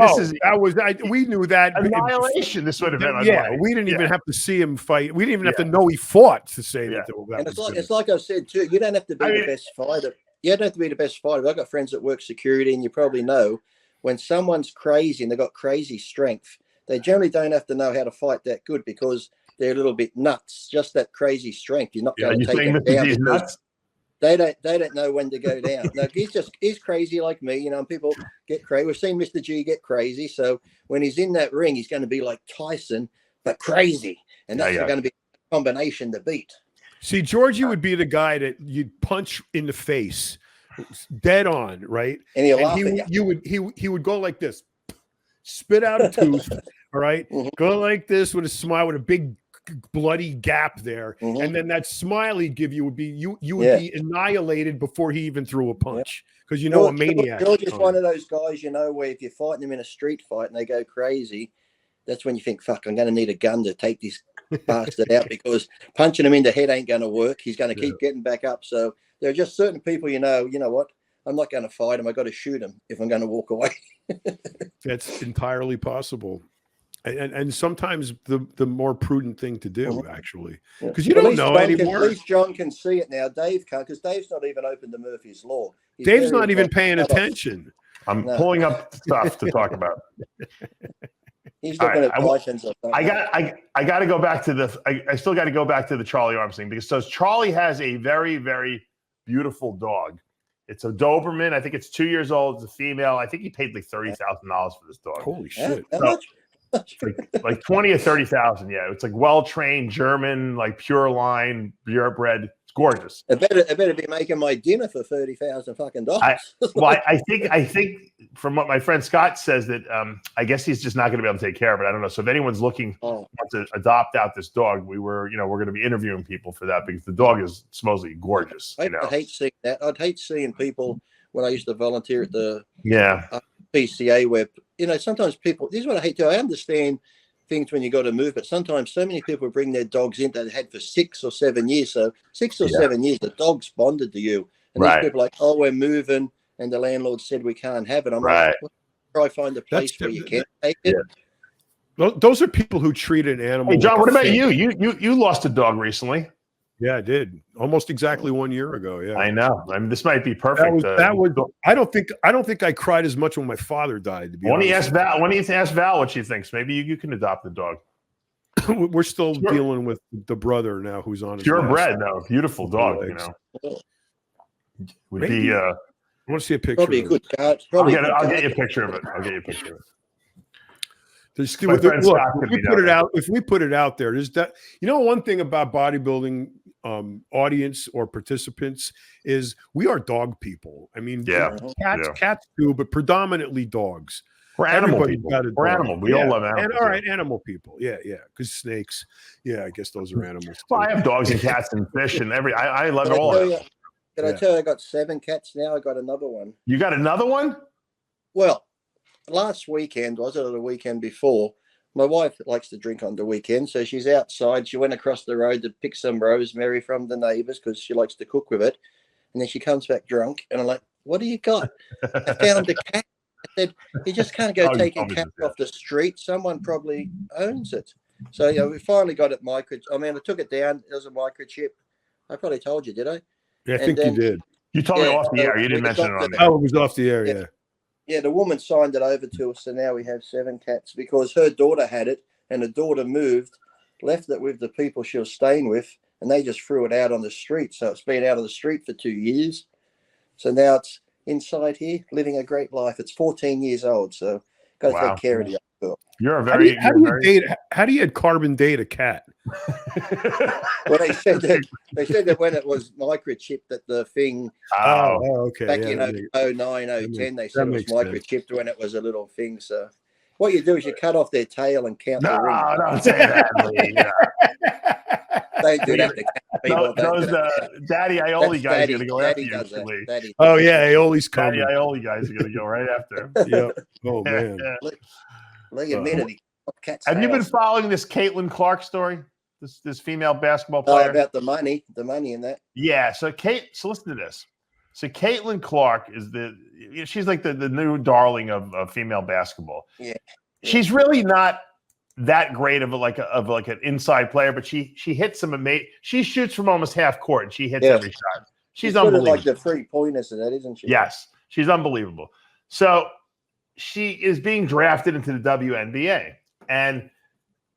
we knew that annihilation. This would have been. Yeah, we didn't even have to see him fight. We didn't even have to know he fought to say that. And it's like I said too. You don't have to be the best fighter. You don't have to be the best fighter. I've got friends that work security, and you probably know when someone's crazy and they've got crazy strength, they generally don't have to know how to fight that good because they're a little bit nuts. Just that crazy strength, you're not going to take them down. Nuts? They don't know when to go down. No, he's crazy like me, and people get crazy. We've seen Mr. G get crazy. So when he's in that ring, he's going to be like Tyson, but crazy. And that's going to be a combination to beat. See, Georgie would be the guy that you'd punch in the face, dead on, right? And he'll laugh at you. He would go like this, spit out a tooth, all right? Mm-hmm. Go like this with a smile, with a big bloody gap there, and then that smile he'd give you would be you would be annihilated before he even threw a punch, because a maniac. George is one of those guys, where if you're fighting him in a street fight and they go crazy, that's when you think, fuck, I'm going to need a gun to take this bastard out, because punching him in the head ain't going to work. He's going to keep getting back up. So there are just certain people, you know what? I'm not going to fight him. I got to shoot him if I'm going to walk away. That's entirely possible. And sometimes the more prudent thing to do, actually, because you don't know anymore. At least John can see it now. Dave can't, because Dave's not even open to Murphy's Law. Dave's not even paying attention. I'm pulling up stuff to talk about. He's looking at license. I got to go back to I still got to go back to the Charlie Arms thing, because Charlie has a very, very beautiful dog. It's a Doberman. I think it's 2 years old. It's a female. I think he paid like $30,000 for this dog. Holy shit! How much? Like 20 or 30,000. Yeah, it's like well-trained German, like pure line, purebred. It's gorgeous. I better be making my dinner for $30,000 fucking dollars. I think from what my friend Scott says that I guess he's just not going to be able to take care of it. I don't know. So if anyone's looking to adopt out this dog, we're going to be interviewing people for that, because the dog is supposedly gorgeous. I hate seeing that. I'd hate seeing people when I used to volunteer at the PCA where, sometimes people, this is what I hate to do. I understand things when you got to move, but sometimes so many people bring their dogs in that they had for 6 or 7 years. So 6 or 7 years, the dog's bonded to you. And these people are like, oh, we're moving, and the landlord said we can't have it. I'm like, well, try find a place where you can take it. Well, those are people who treat an animal. Hey, John, what about you? You lost a dog recently. Yeah, I did. Almost exactly 1 year ago. Yeah, I know. I mean, this might be perfect. That was. I don't think I cried as much when my father died. To be honest. When he asked Val what she thinks, maybe you can adopt the dog. We're still dealing with the brother now, who's on his purebred. No, beautiful dog. Would be. I want to see a picture. Probably a good card. I'll get you a picture of it. If we put it out there, there's that. One thing about bodybuilding audience or participants is we are dog people. I mean, cats too, but predominantly dogs. We're animal people. We're animal. We all love animals. All right, animal people. Yeah. Because snakes. Yeah, I guess those are animals. Well, I have dogs and cats and fish and I love it all. Can I tell you, I got 7 cats now. I got another one. You got another one? Well, last weekend, was it, or the weekend before? My wife likes to drink on the weekend, so she's outside. She went across the road to pick some rosemary from the neighbors because she likes to cook with it. And then she comes back drunk, and I'm like, what do you got? I found a cat. I said, you just can't go taking cats off the street. Someone probably owns it. So, we finally got it I took it down. There's a microchip. I probably told you, did I? Yeah, I think you did. You told me off the air. You didn't mention it on there. Oh, it was off the air, yeah. Yeah, the woman signed it over to us, so now we have 7 cats because her daughter had it, and the daughter moved, left it with the people she was staying with, and they just threw it out on the street. So it's been out of the street for 2 years. So now it's inside here, living a great life. It's 14 years old, so got to take care of the girl. You're a very how do you carbon date a cat? Well, they said that when it was microchipped, that the thing okay. back in 09, 010, they said it was microchipped when it was a little thing. So what you do is you cut off their tail and count the ring. No, don't say that. They do that to cat people. Those Daddy Aioli guys are going to go after you. Aioli's coming. Daddy Aioli guys are going to go right after him. Yep. Oh, man. Look at me. Have you been following this Caitlin Clark story? This female basketball player? About the money in that. Yeah. So listen to this. So Caitlin Clark is she's like the new darling of female basketball. Yeah. She's really not that great of an inside player, but she hits some amazing. She shoots from almost half court and she hits every shot. She's unbelievable. Like the 3-pointers and that, isn't she? Yes, she's unbelievable. So she is being drafted into the WNBA, and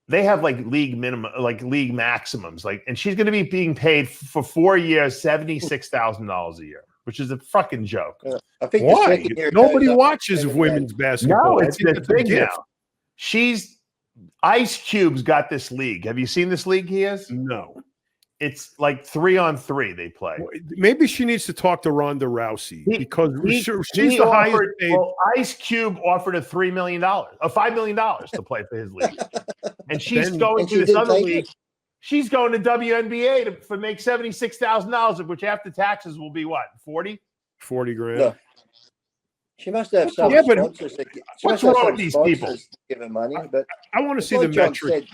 they have like league maximums, and she's going to be being paid for 4 years, $76,000 a year, which is a fucking joke. I think why nobody watches women's basketball. No, it's big now. Ice Cube's got this league. Have you seen this league he has? No. It's like 3-on-3 they play. Maybe she needs to talk to Ronda Rousey because she's the highest paid. Well, Ice Cube offered a $3 million, $5 million to play for his league, and she's going to this other league. She's going to WNBA to make $76,000, of which after taxes will be what, 40 grand. No. She must have some sponsors. What's wrong with these people? Give her money, but I want to see the metrics.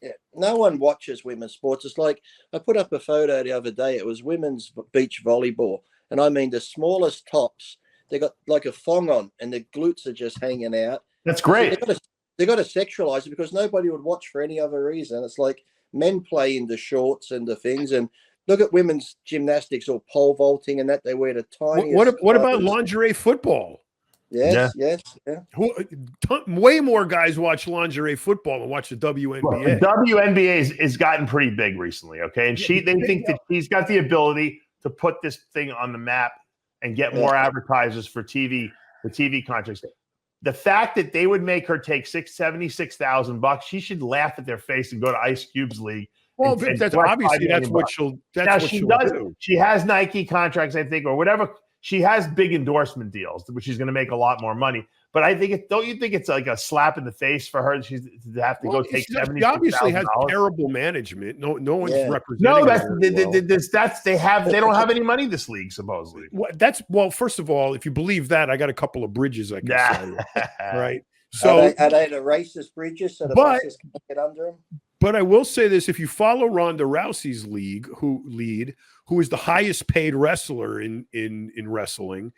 Yeah, no one watches women's sports. It's like I put up a photo the other day. It was women's beach volleyball, and I mean the smallest tops. They got like a thong on, and the glutes are just hanging out. That's great. So they got to sexualize it because nobody would watch for any other reason. It's like men play in the shorts and the things, and look at women's gymnastics or pole vaulting and that they wear the tiniest. What about lingerie football? Yes. Way more guys watch lingerie football than watch the WNBA. Well, the WNBA has gotten pretty big recently, okay? And they think that she's got the ability to put this thing on the map and get more advertisers for TV, the TV contracts. The fact that they would make her take $76,000, she should laugh at their face and go to Ice Cube's league. Well, that's obviously that's what she'll do. She has Nike contracts, I think, or whatever. She has big endorsement deals, which she's going to make a lot more money. But I think don't you think it's like a slap in the face for her to have to go take $76,000? She obviously has terrible management. No one's representing. No, they don't have any money, this league, supposedly. Well, first of all, if you believe that, I got a couple of bridges I can say. Right. So are they the racist bridges so the buses can't get under them? But I will say this: if you follow Ronda Rousey's league, who is the highest paid wrestler in wrestling,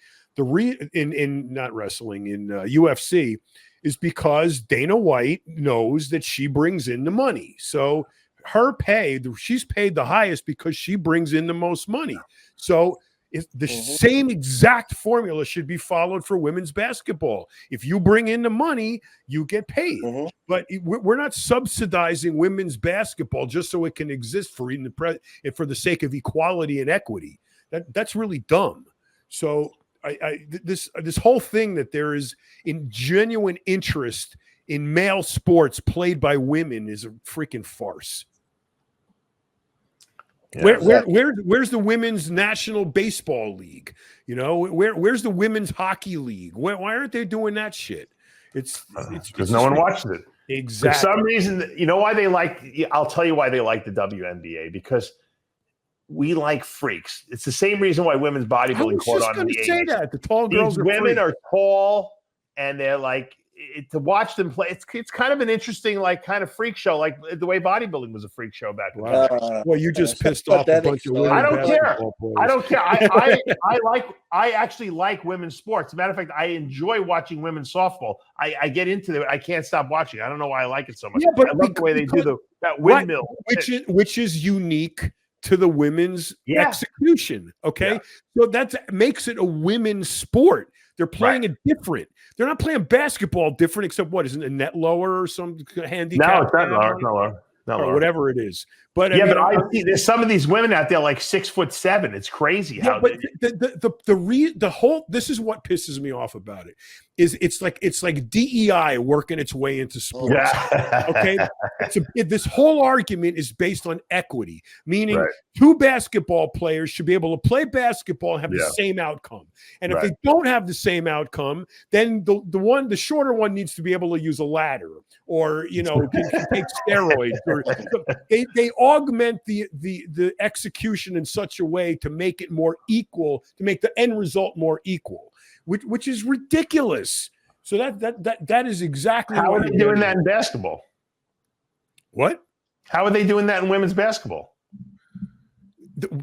UFC, is because Dana White knows that she brings in the money. So her pay, she's paid the highest because she brings in the most money. So if the same exact formula should be followed for women's basketball. If you bring in the money, you get paid. But we're not subsidizing women's basketball just so it can exist for the sake of equality and equity. That's really dumb. So this whole thing that there is in genuine interest in male sports played by women is a freaking farce. Yeah, where's the women's national baseball league? You know, where's the women's hockey league? Why aren't they doing that shit? It's because no one watches it. Exactly. For some reason, you know why they like? I'll tell you why they like the WNBA, because we like freaks. It's the same reason why women's bodybuilding caught on in the 80s. Say that the tall girls. These women are tall, and they're like. To watch them play, it's kind of an interesting, like, kind of freak show, like the way bodybuilding was a freak show back then. Well, you just pissed off a bunch of women. I don't care. I actually like women's sports. As a matter of fact, I enjoy watching women's softball. I get into it. I can't stop watching. I don't know why I like it so much. Yeah, but I love the way they do that windmill, which is unique to the women's execution. Okay, so that makes it a women's sport. They're playing it different. They're not playing basketball different, except what? Isn't a net lower or some handicap? No, it's not lower. It's not lower. Or whatever it is. But I see there's some of these women out there like 6'7". It's crazy how. But the whole this is what pisses me off about it is it's like DEI working its way into sports. Okay, this whole argument is based on equity, meaning two basketball players should be able to play basketball and have the same outcome. And if they don't have the same outcome, then the shorter one needs to be able to use a ladder or take steroids. Or they augment the execution in such a way to make it more equal, to make the end result more equal, which is ridiculous. So that is exactly how are they doing that in basketball? What? How are they doing that in women's basketball?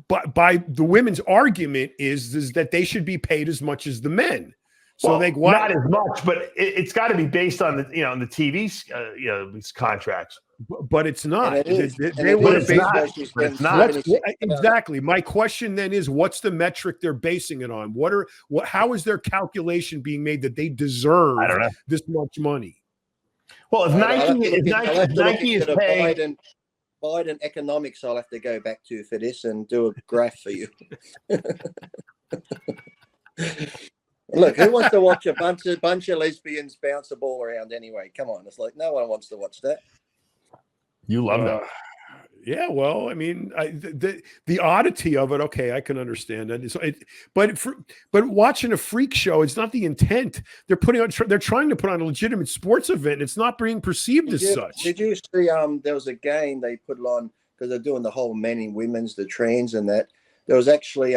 By the women's argument is that they should be paid as much as the men. So not as much, but it's got to be based on the TV these contracts. But it's not. It's not. Exactly. My question then is, what's the metric they're basing it on? How is their calculation being made that they deserve this much money? Well, if Nike is paying Biden economics, I'll have to go back to for this and do a graph for you. Look, who wants to watch a bunch of lesbians bounce a ball around anyway? Come on, it's like no one wants to watch that. You love that. Yeah, well, I mean, the oddity of it, okay, I can understand that. But watching a freak show, it's not the intent. They're trying to put on a legitimate sports event. It's not being perceived as such. Did you see? There was a game they put on because they're doing the whole men and women's, the trans and that. There was actually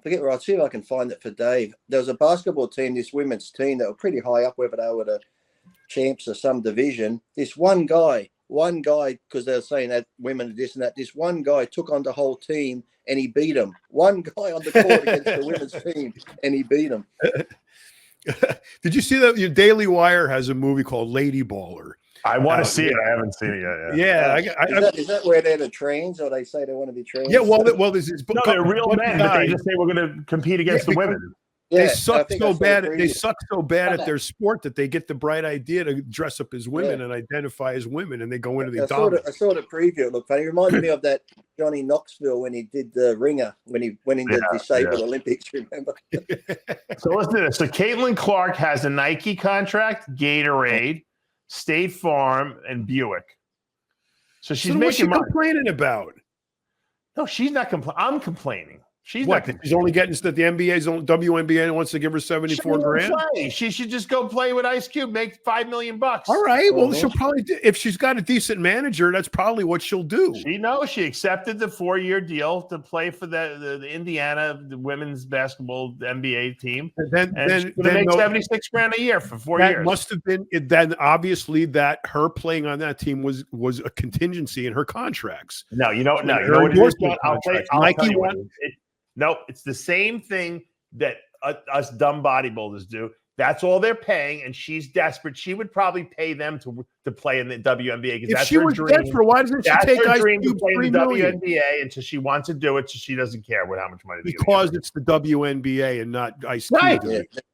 forget where. I'll see if I can find it for Dave. There was a basketball team, this women's team that were pretty high up, whether they were the champs of some division. This one guy one guy, because they're saying that women are this and that, this one guy took on the whole team and he beat them. One guy on the court against the women's team and he beat them. Did you see that? Your Daily Wire has a movie called Lady Baller. I want to see it. I haven't seen it yet. Yeah. Is that where they're the trains, or they say they want to be trains? Yeah. Well, this is no, they're real men, but they just say we're going to compete against the women. They suck so bad. They suck so bad at their sport that they get the bright idea to dress up as women and identify as women, and they go into the dominance. I saw the preview. It looked funny. It reminded me of that Johnny Knoxville when he did the ringer when he went into the disabled Olympics. Remember? So listen to this. So Caitlin Clark has a Nike contract, Gatorade, State Farm, and Buick. So she's making money. Complaining about? No, she's not complaining. I'm complaining. She's only getting that the WNBA wants to give her $74,000. She should just go play with Ice Cube, make $5 million. All right. Well, she'll probably, if she's got a decent manager, that's probably what she'll do. She accepted the 4-year deal to play for the Indiana women's basketball NBA team. Then she's going to make $76,000 a year for 4 years. That must have been then. Obviously, that her playing on that team was a contingency in her contracts. No, you know what it is. Nike won. No, it's the same thing that us dumb bodybuilders do. That's all they're paying, and she's desperate. She would probably pay them to play in the WNBA because that's her dream. Desperate, why doesn't she take Ice Cube to play in the WNBA until she wants to do it? So she doesn't care how much money. Because it's the WNBA and not Ice Cube. Right.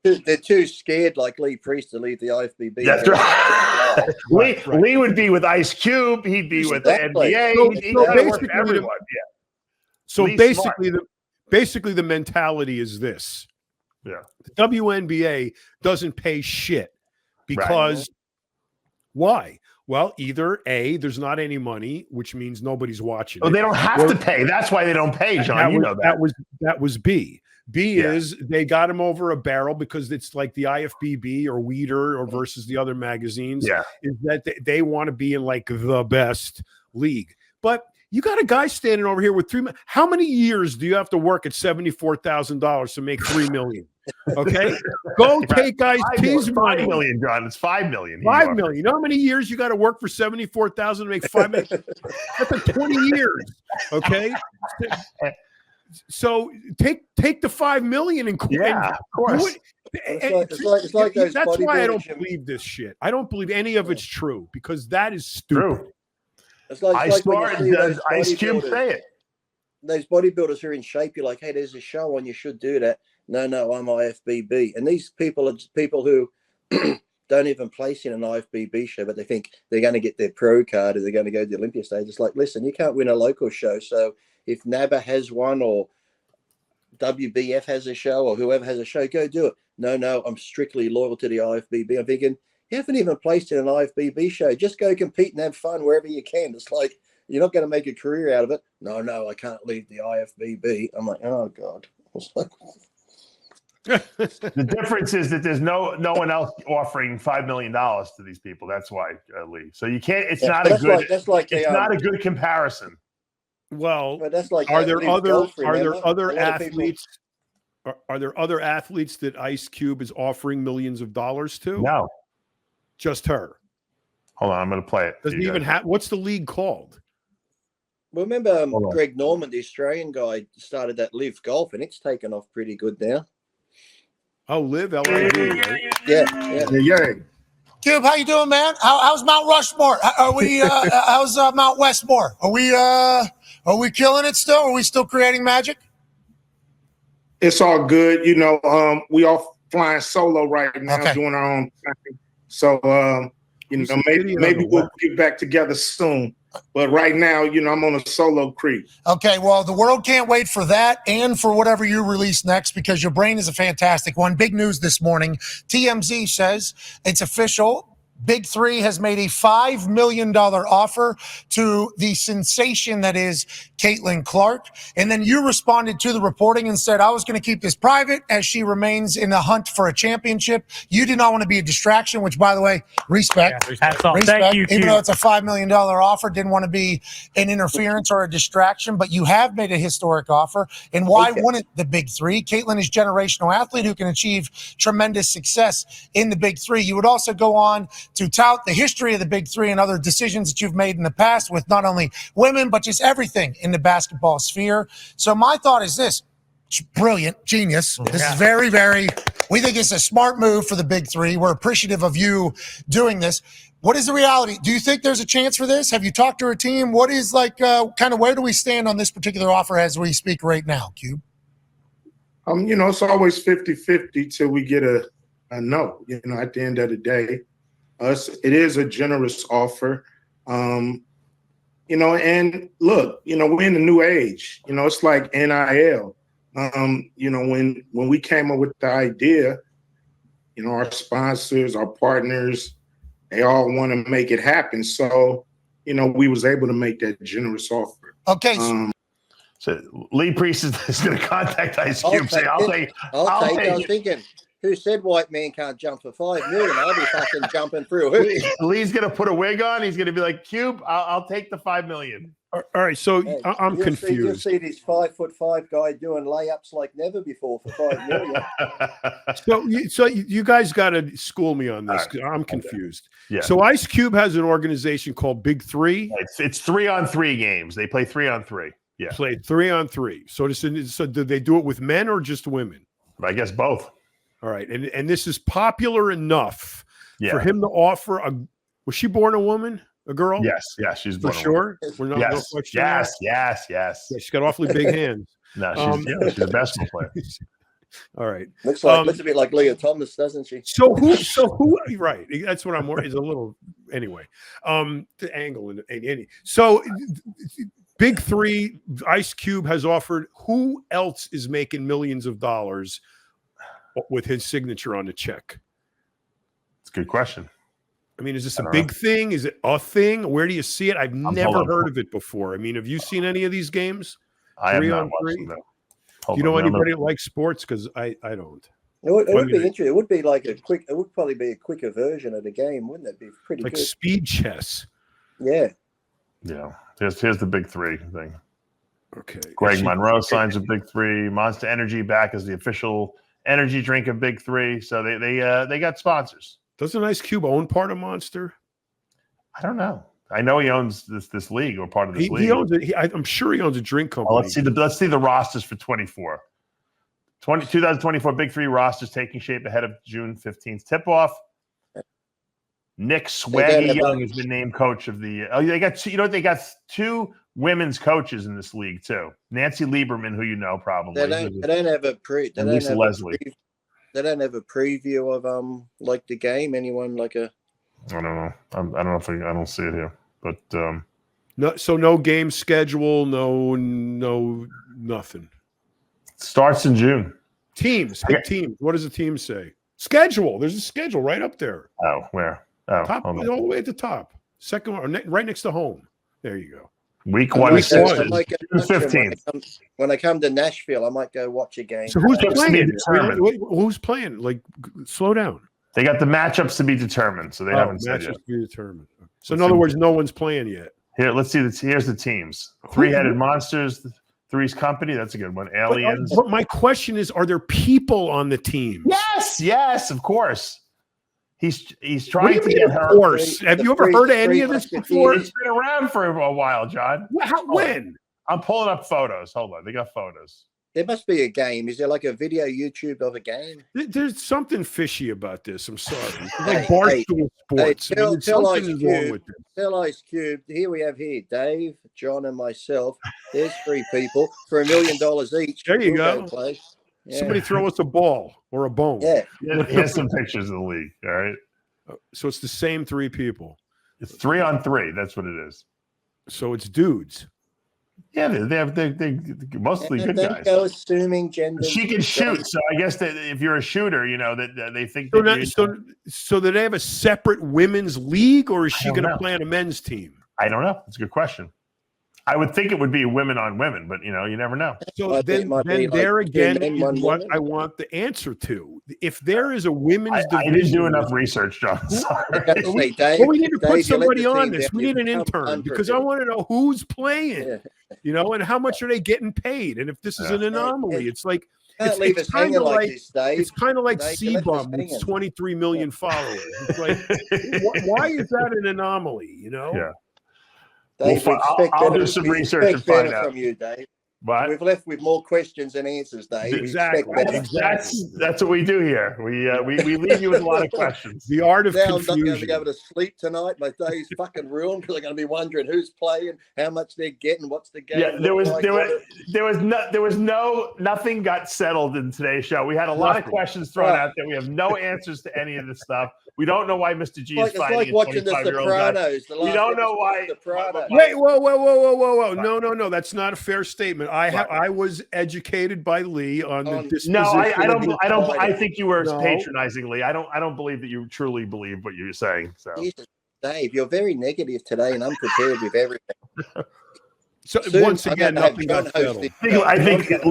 Yeah. They're too scared, like Lee Priest, to leave the IFBB. That's right. Lee would be with Ice Cube. He'd be with the NBA. So basically, Basically, the mentality is this. Yeah. The WNBA doesn't pay shit because why? Well, either A, there's not any money, which means nobody's watching. Oh, they don't have to pay. That's why they don't pay, John. You know that. That was B. B is they got him over a barrel because it's like the IFBB or Weeder or versus the other magazines. Yeah. Is that they want to be in like the best league. But you got a guy standing over here with how many years do you have to work at $74,000 to make $3 million? Okay, go take Ice T's money. $5 million, John. It's $5 million. $5 million. You know how many years you got to work for $74,000 to make $5 million? That's like 20 years. Okay, so take the $5 million and quit. Yeah, of course. It's like those. That's why I don't believe this shit. I don't believe any of it's true because that is stupid. True. Does Ice Cube say it? Those bodybuilders who are in shape, you're like, hey, there's a show on, you should do that. No, I'm IFBB. And these people are just people who don't even place in an IFBB show, but they think they're going to get their pro card or they're going to go to the Olympia stage. It's like, listen, you can't win a local show. So if NABA has one or WBF has a show or whoever has a show, go do it. No, I'm strictly loyal to the IFBB. I'm thinking, you haven't even placed in an IFBB show. Just go compete and have fun wherever you can. It's like, you're not going to make a career out of it. No, I can't leave the IFBB. I'm like, oh, God. The difference is that there's no one else offering $5 million to these people. That's why, Lee. So you can't. It's not a good. It's not a good comparison. Well, that's like are there other athletes? Are there other athletes that Ice Cube is offering millions of dollars to? No. Just her. Hold on, I'm going to play it. Doesn't even have. What's the league called? Well, remember Greg Norman, the Australian guy, started that Live Golf, and it's taken off pretty good now. Oh, Live, L-I-V. Yeah. Cube, how you doing, man? How's Mount Rushmore? Are we? How's Mount Westmore? Are we killing it still? Are we still creating magic? It's all good. We all flying solo right now, doing our own thing. So, maybe we'll get back together soon. But right now, I'm on a solo creep. Okay, well, the world can't wait for that and for whatever you release next because your brain is a fantastic one. Big news this morning. TMZ says it's official. Big Three has made a $5 million offer to the sensation that is Caitlin Clark. And then you responded to the reporting and said, I was going to keep this private as she remains in the hunt for a championship. You did not want to be a distraction, which, by the way, respect. That's all. Thank you, even though it's a $5 million offer, didn't want to be an interference or a distraction, but you have made a historic offer. And why wouldn't the Big Three? Caitlin is a generational athlete who can achieve tremendous success in the Big Three. You would also go on to tout the history of the Big Three and other decisions that you've made in the past with not only women, but just everything in the basketball sphere. So my thought is this. Brilliant, genius. This is very, very, we think it's a smart move for the Big Three. We're appreciative of you doing this. What is the reality? Do you think there's a chance for this? Have you talked to a team? What is kind of where do we stand on this particular offer as we speak right now, Cube? It's always 50-50 till we get a no, at the end of the day. It is a generous offer. And look, we're in a new age. It's like NIL. When we came up with the idea, our sponsors, our partners, they all want to make it happen. So, we was able to make that generous offer. Okay. So Lee Priest is going to contact Ice Cube. I'll take I was thinking, who said white man can't jump for $5 million? I'll be fucking jumping through a hoop. Lee's going to put a wig on. He's going to be like, Cube, I'll take the $5 million. All right, so I'm confused. You'll see this 5'5" guy doing layups like never before for $5 million. So you guys got to school me on this. Right. I'm confused. Yeah. So Ice Cube has an organization called Big Three. It's 3-on-3 games. They play 3-on-3. Yeah. Play 3-on-3. So do they do it with men or just women? I guess both. All right, and this is popular enough for him to offer was she born a woman? A girl? Yes, she's for sure. We're not yes. Yeah, she's got awfully big hands. No, she's a basketball player. All right, looks a bit like Leah Thomas, doesn't she? So who? Right, that's what I'm worried. Is a little anyway. The angle and any. So Big Three, Ice Cube has offered. Who else is making millions of dollars with his signature on the check? It's a good question. I mean, is this a big thing? Is it a thing? Where do you see it? I've never heard of it before. I mean, have you seen any of these games? I have not watched them. Do you know anybody that likes sports? Because I don't. It would be interesting. It would be like it would probably be a quicker version of the game, wouldn't it? Be pretty like good. Speed chess. Yeah. Yeah. Here's the Big Three thing. Okay. Greg Monroe signs with Big Three. Monster Energy back as the official energy drink of Big Three. So they got sponsors. Doesn't Ice Cube own part of Monster? I don't know. I know he owns this league or part of this league. He owns it. I'm sure he owns a drink company. Let's see the rosters for 2024 Big Three rosters taking shape ahead of June 15th tip-off. Nick Swaggy Young has been named coach of the. They got they got two women's coaches in this league too. Nancy Lieberman, who you know probably. They don't have a Lisa Leslie. They don't have a preview of like the game. Anyone like a? I don't know. I don't know if I don't see it here, but no game schedule, no nothing. Starts in June. Teams, big teams. What does the team say? Schedule. There's a schedule right up there. Oh, where? Oh, top, all the way at the top. Second one, right next to home. There you go. Week 1 is June 15th. When I come to Nashville, I might go watch a game. So who's playing? Who's playing? Like, slow down. They got the matchups to be determined, so they haven't said yet. Matchups to be determined. So in other words, no one's playing yet. Here, let's see. Here's the teams: Three-Headed Monsters, Three's Company. That's a good one. Aliens. But my question is: are there people on the team? Yes, of course. He's trying to get her. Of course. Have you ever heard of any of this before? It's been around for a while, John. When? I'm pulling up photos. Hold on. They got photos. There must be a game. Is there like a video YouTube of a game? There's something fishy about this. I'm sorry. It's like Barstool Sports. Tell Ice Cube. Here we have Dave, John, and myself. There's 3 people for $1 million each. There you go. Yeah. Somebody throw us a ball or a bone. Yeah. Here's some pictures of the league. All right. So it's the same 3 people. It's 3-on-3. That's what it is. So it's dudes. Yeah, they mostly good guys. Go assuming gender. She can shoot, so I guess that if you're a shooter, that they think. So do they have a separate women's league, or is she going to play on a men's team? I don't know. That's a good question. I would think it would be women on women, but you never know. So then there again is what I want the answer to. If there is a women's division, I didn't do enough research, John. Sorry. We need to put somebody on this. We need an intern because I want to know who's playing, and how much are they getting paid, and if this is an anomaly. It's like Can't leave us hanging like this, Dave. It's kind of like Dave, you left us C-Bum with hanging. 23 million followers. It's like, why is that an anomaly? You know? Yeah. Dave, we expect I'll better- do some we research expect and find better out. from you, Dave. But We've left with more questions than answers, Dave. We Exactly. expect better. that's what we do here. We leave you with a lot of questions. The art of Now I'm not going to confusion. be able to sleep tonight. My day's fucking ruined because I'm going to be wondering who's playing, how much they're getting, what's the game. Yeah, look like. nothing got settled in today's show. We had a lot of questions thrown out there. We have no answers to any of this stuff. We don't know why Mr. G is It's fighting like a watching The 25-year-old guy. Sopranos. The We last don't know episode why. of The Sopranos. Wait, whoa. No. That's not a fair statement. I was educated by Lee on the disposition. No, I of the don't. fighter. I think you were No. patronizing Lee. I don't believe that you truly believe what you're saying. So Jesus, Dave, you're very negative today and unprepared with everything. So Soon, once I'm again, gonna have nothing John got host settled. this. I think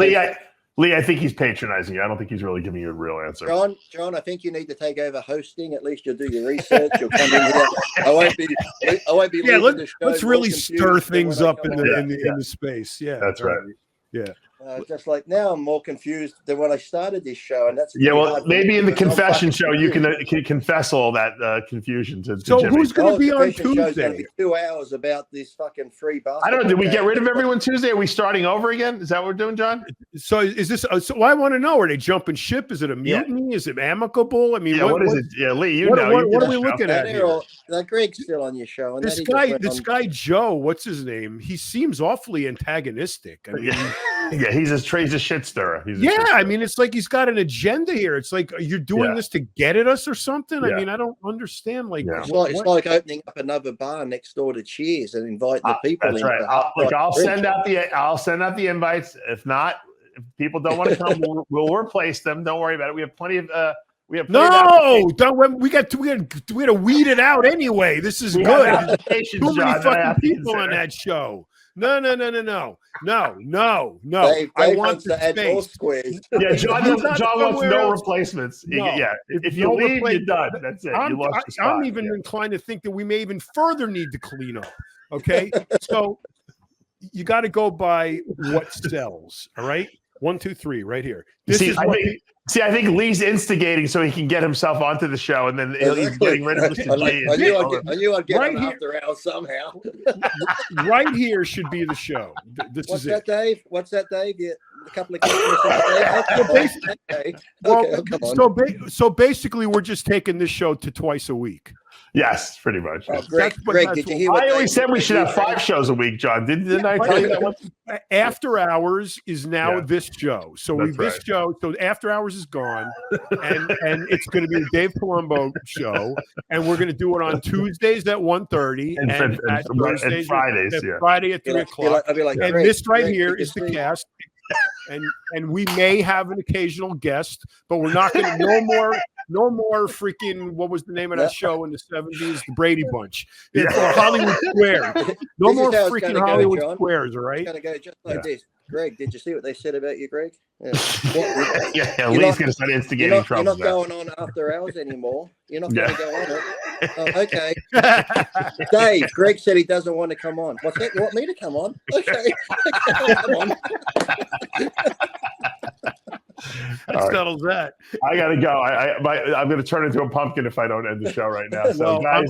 Lee, I think he's patronizing you. I don't think he's really giving you a real answer. John, I think you need to take over hosting. At least you'll do your research. You'll come in here. I won't be. Yeah, leaving the show let's more really confused stir than things when I up come in on. the space. Yeah, That's right. Yeah. Just like now, I'm more confused than when I started this show, and that's Yeah, really well, hard for maybe me in the because I'm confession fucking show you confused. can confess all that confusion to So Jimmy. who's going to be on Confession show's gonna Tuesday? be 2 hours about this fucking free basketball. I don't know. Did we get game. rid of everyone Tuesday? Are we starting over again? Is that what we're doing, John? So is this? So I want to know: are they jumping ship? Is it a mutiny? Is it amicable? I mean, Yeah. What is it? Yeah, Lee. You what- know. what- you what did are we the show. looking at They're here? all, Greg's still on your show, and This then he just went this on- guy Joe, what's his name? He seems awfully antagonistic. I mean, Yeah, he's a shit stirrer. I mean, it's like he's got an agenda here. It's like you're doing this to get at us or something. I Yeah. mean, I don't understand. Like, Yeah. It's like opening up another bar next door to Cheers and inviting the people. That's in right. to have I'll drink. send out the invites. If not, if people don't want to come, we'll replace them. Don't worry about it. We have plenty of. No, don't. We got to weed it out anyway. This is We have good. applications, Too many John, that I have fucking to people on consider. that show. No. Dave I want wants the to add more space. squares. Yeah, John You got wants somewhere no else. replacements. No. Yeah, if you No leave, you're replacement. done. That's it. You lost your spot. I'm even inclined to think that we may even further need to clean up. Okay, so you got to go by what sells. All right, 1, 2, 3, right here. This is what I think Lee's instigating so he can get himself onto the show, and then he's getting rid of Mr. G. I knew I'd get Right on here. after hours somehow. right here should be the show. This What's is that, it. Dave? What's that, Dave? Yeah, a couple of questions. Okay. Well, come on. so basically, we're just taking this show to twice a week. Yes, pretty much. Oh, Greg, That's what- Greg, that's did you what- hear what I always Dave said we should have said? 5 shows a week, John. Didn't I tell you that once? After Hours is now Yeah. this show. So That's this right. show, so After Hours is gone, and it's going to be the Dave Palumbo show, and we're going to do it on Tuesdays at 1:30 And at Thursdays Fridays, at yeah. Friday at 3 o'clock. I'll be like, And Greg, this right Greg, here did you is the see- cast. And we may have an occasional guest, but we're not going to no more freaking what was the name of that show in the 70s, the Brady Bunch. It's Yeah. Hollywood Squares. No This is more how it's freaking gonna go, Hollywood John. Squares, all right? It's going to go just like this. Greg, did you see what they said about you, Greg? Yeah. Yeah, You're Lee's not- going to start You're instigating not trouble. going on after hours anymore. You're not going Yeah. to go on it. Oh, okay. Dave, Greg said he doesn't want to come on. What's that? You want me to come on? Okay. Come on. That All right. settles that. I got to go. I'm going to turn into a pumpkin if I don't end the show right now. So, Well, guys,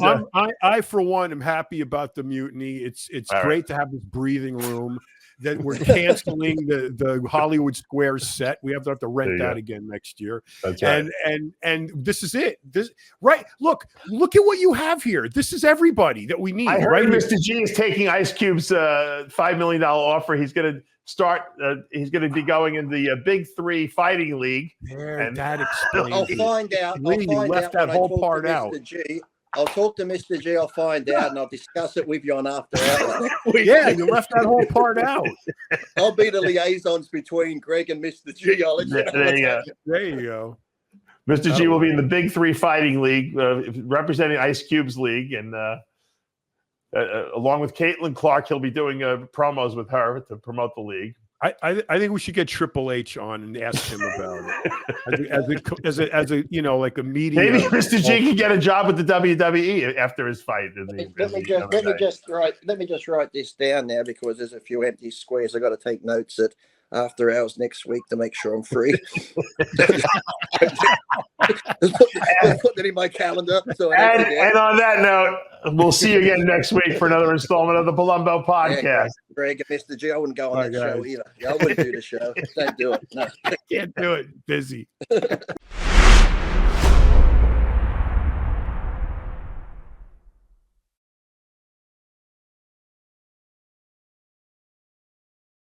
I for one am happy about the mutiny. It's All great to have this breathing room. That we're canceling the Hollywood Squares set. We have to There rent you that go. again next year. that's right. And this is it. This right. Look at what you have here. This is everybody that we need. I heard right here. Mr. G is taking Ice Cube's $5 million offer. He's going to start. He's going to be going in the Big 3 Fighting League. There, And- that explains I'll it. find out. Lee, you I'll find left out that when I whole talk part to out. Mr. G. I'll talk to Mr. G. I'll find out, and I'll discuss it with you on after hours. Yeah, you left that whole part out. I'll be the liaisons between Greg and Mr. G. I'll let you know There what's you go. happening. There you go. Mr. G will be in the Big 3 Fighting League, representing Ice Cube's league, and along with Caitlin Clark, he'll be doing promos with her to promote the league. I think we should get Triple H on and ask him about it as a you know, like a media. Maybe Mr. G can get a job with the WWE after his fight. Let me just write this down now because there's a few empty squares I got to take notes at. after hours next week to make sure I'm free. Put that in my calendar. So and on that note, we'll see you again next week for another installment of the Palumbo Podcast. Yeah, Greg and Mr. G, I wouldn't go on that show either. I wouldn't do the show. Don't do it. No. I can't do it. Busy.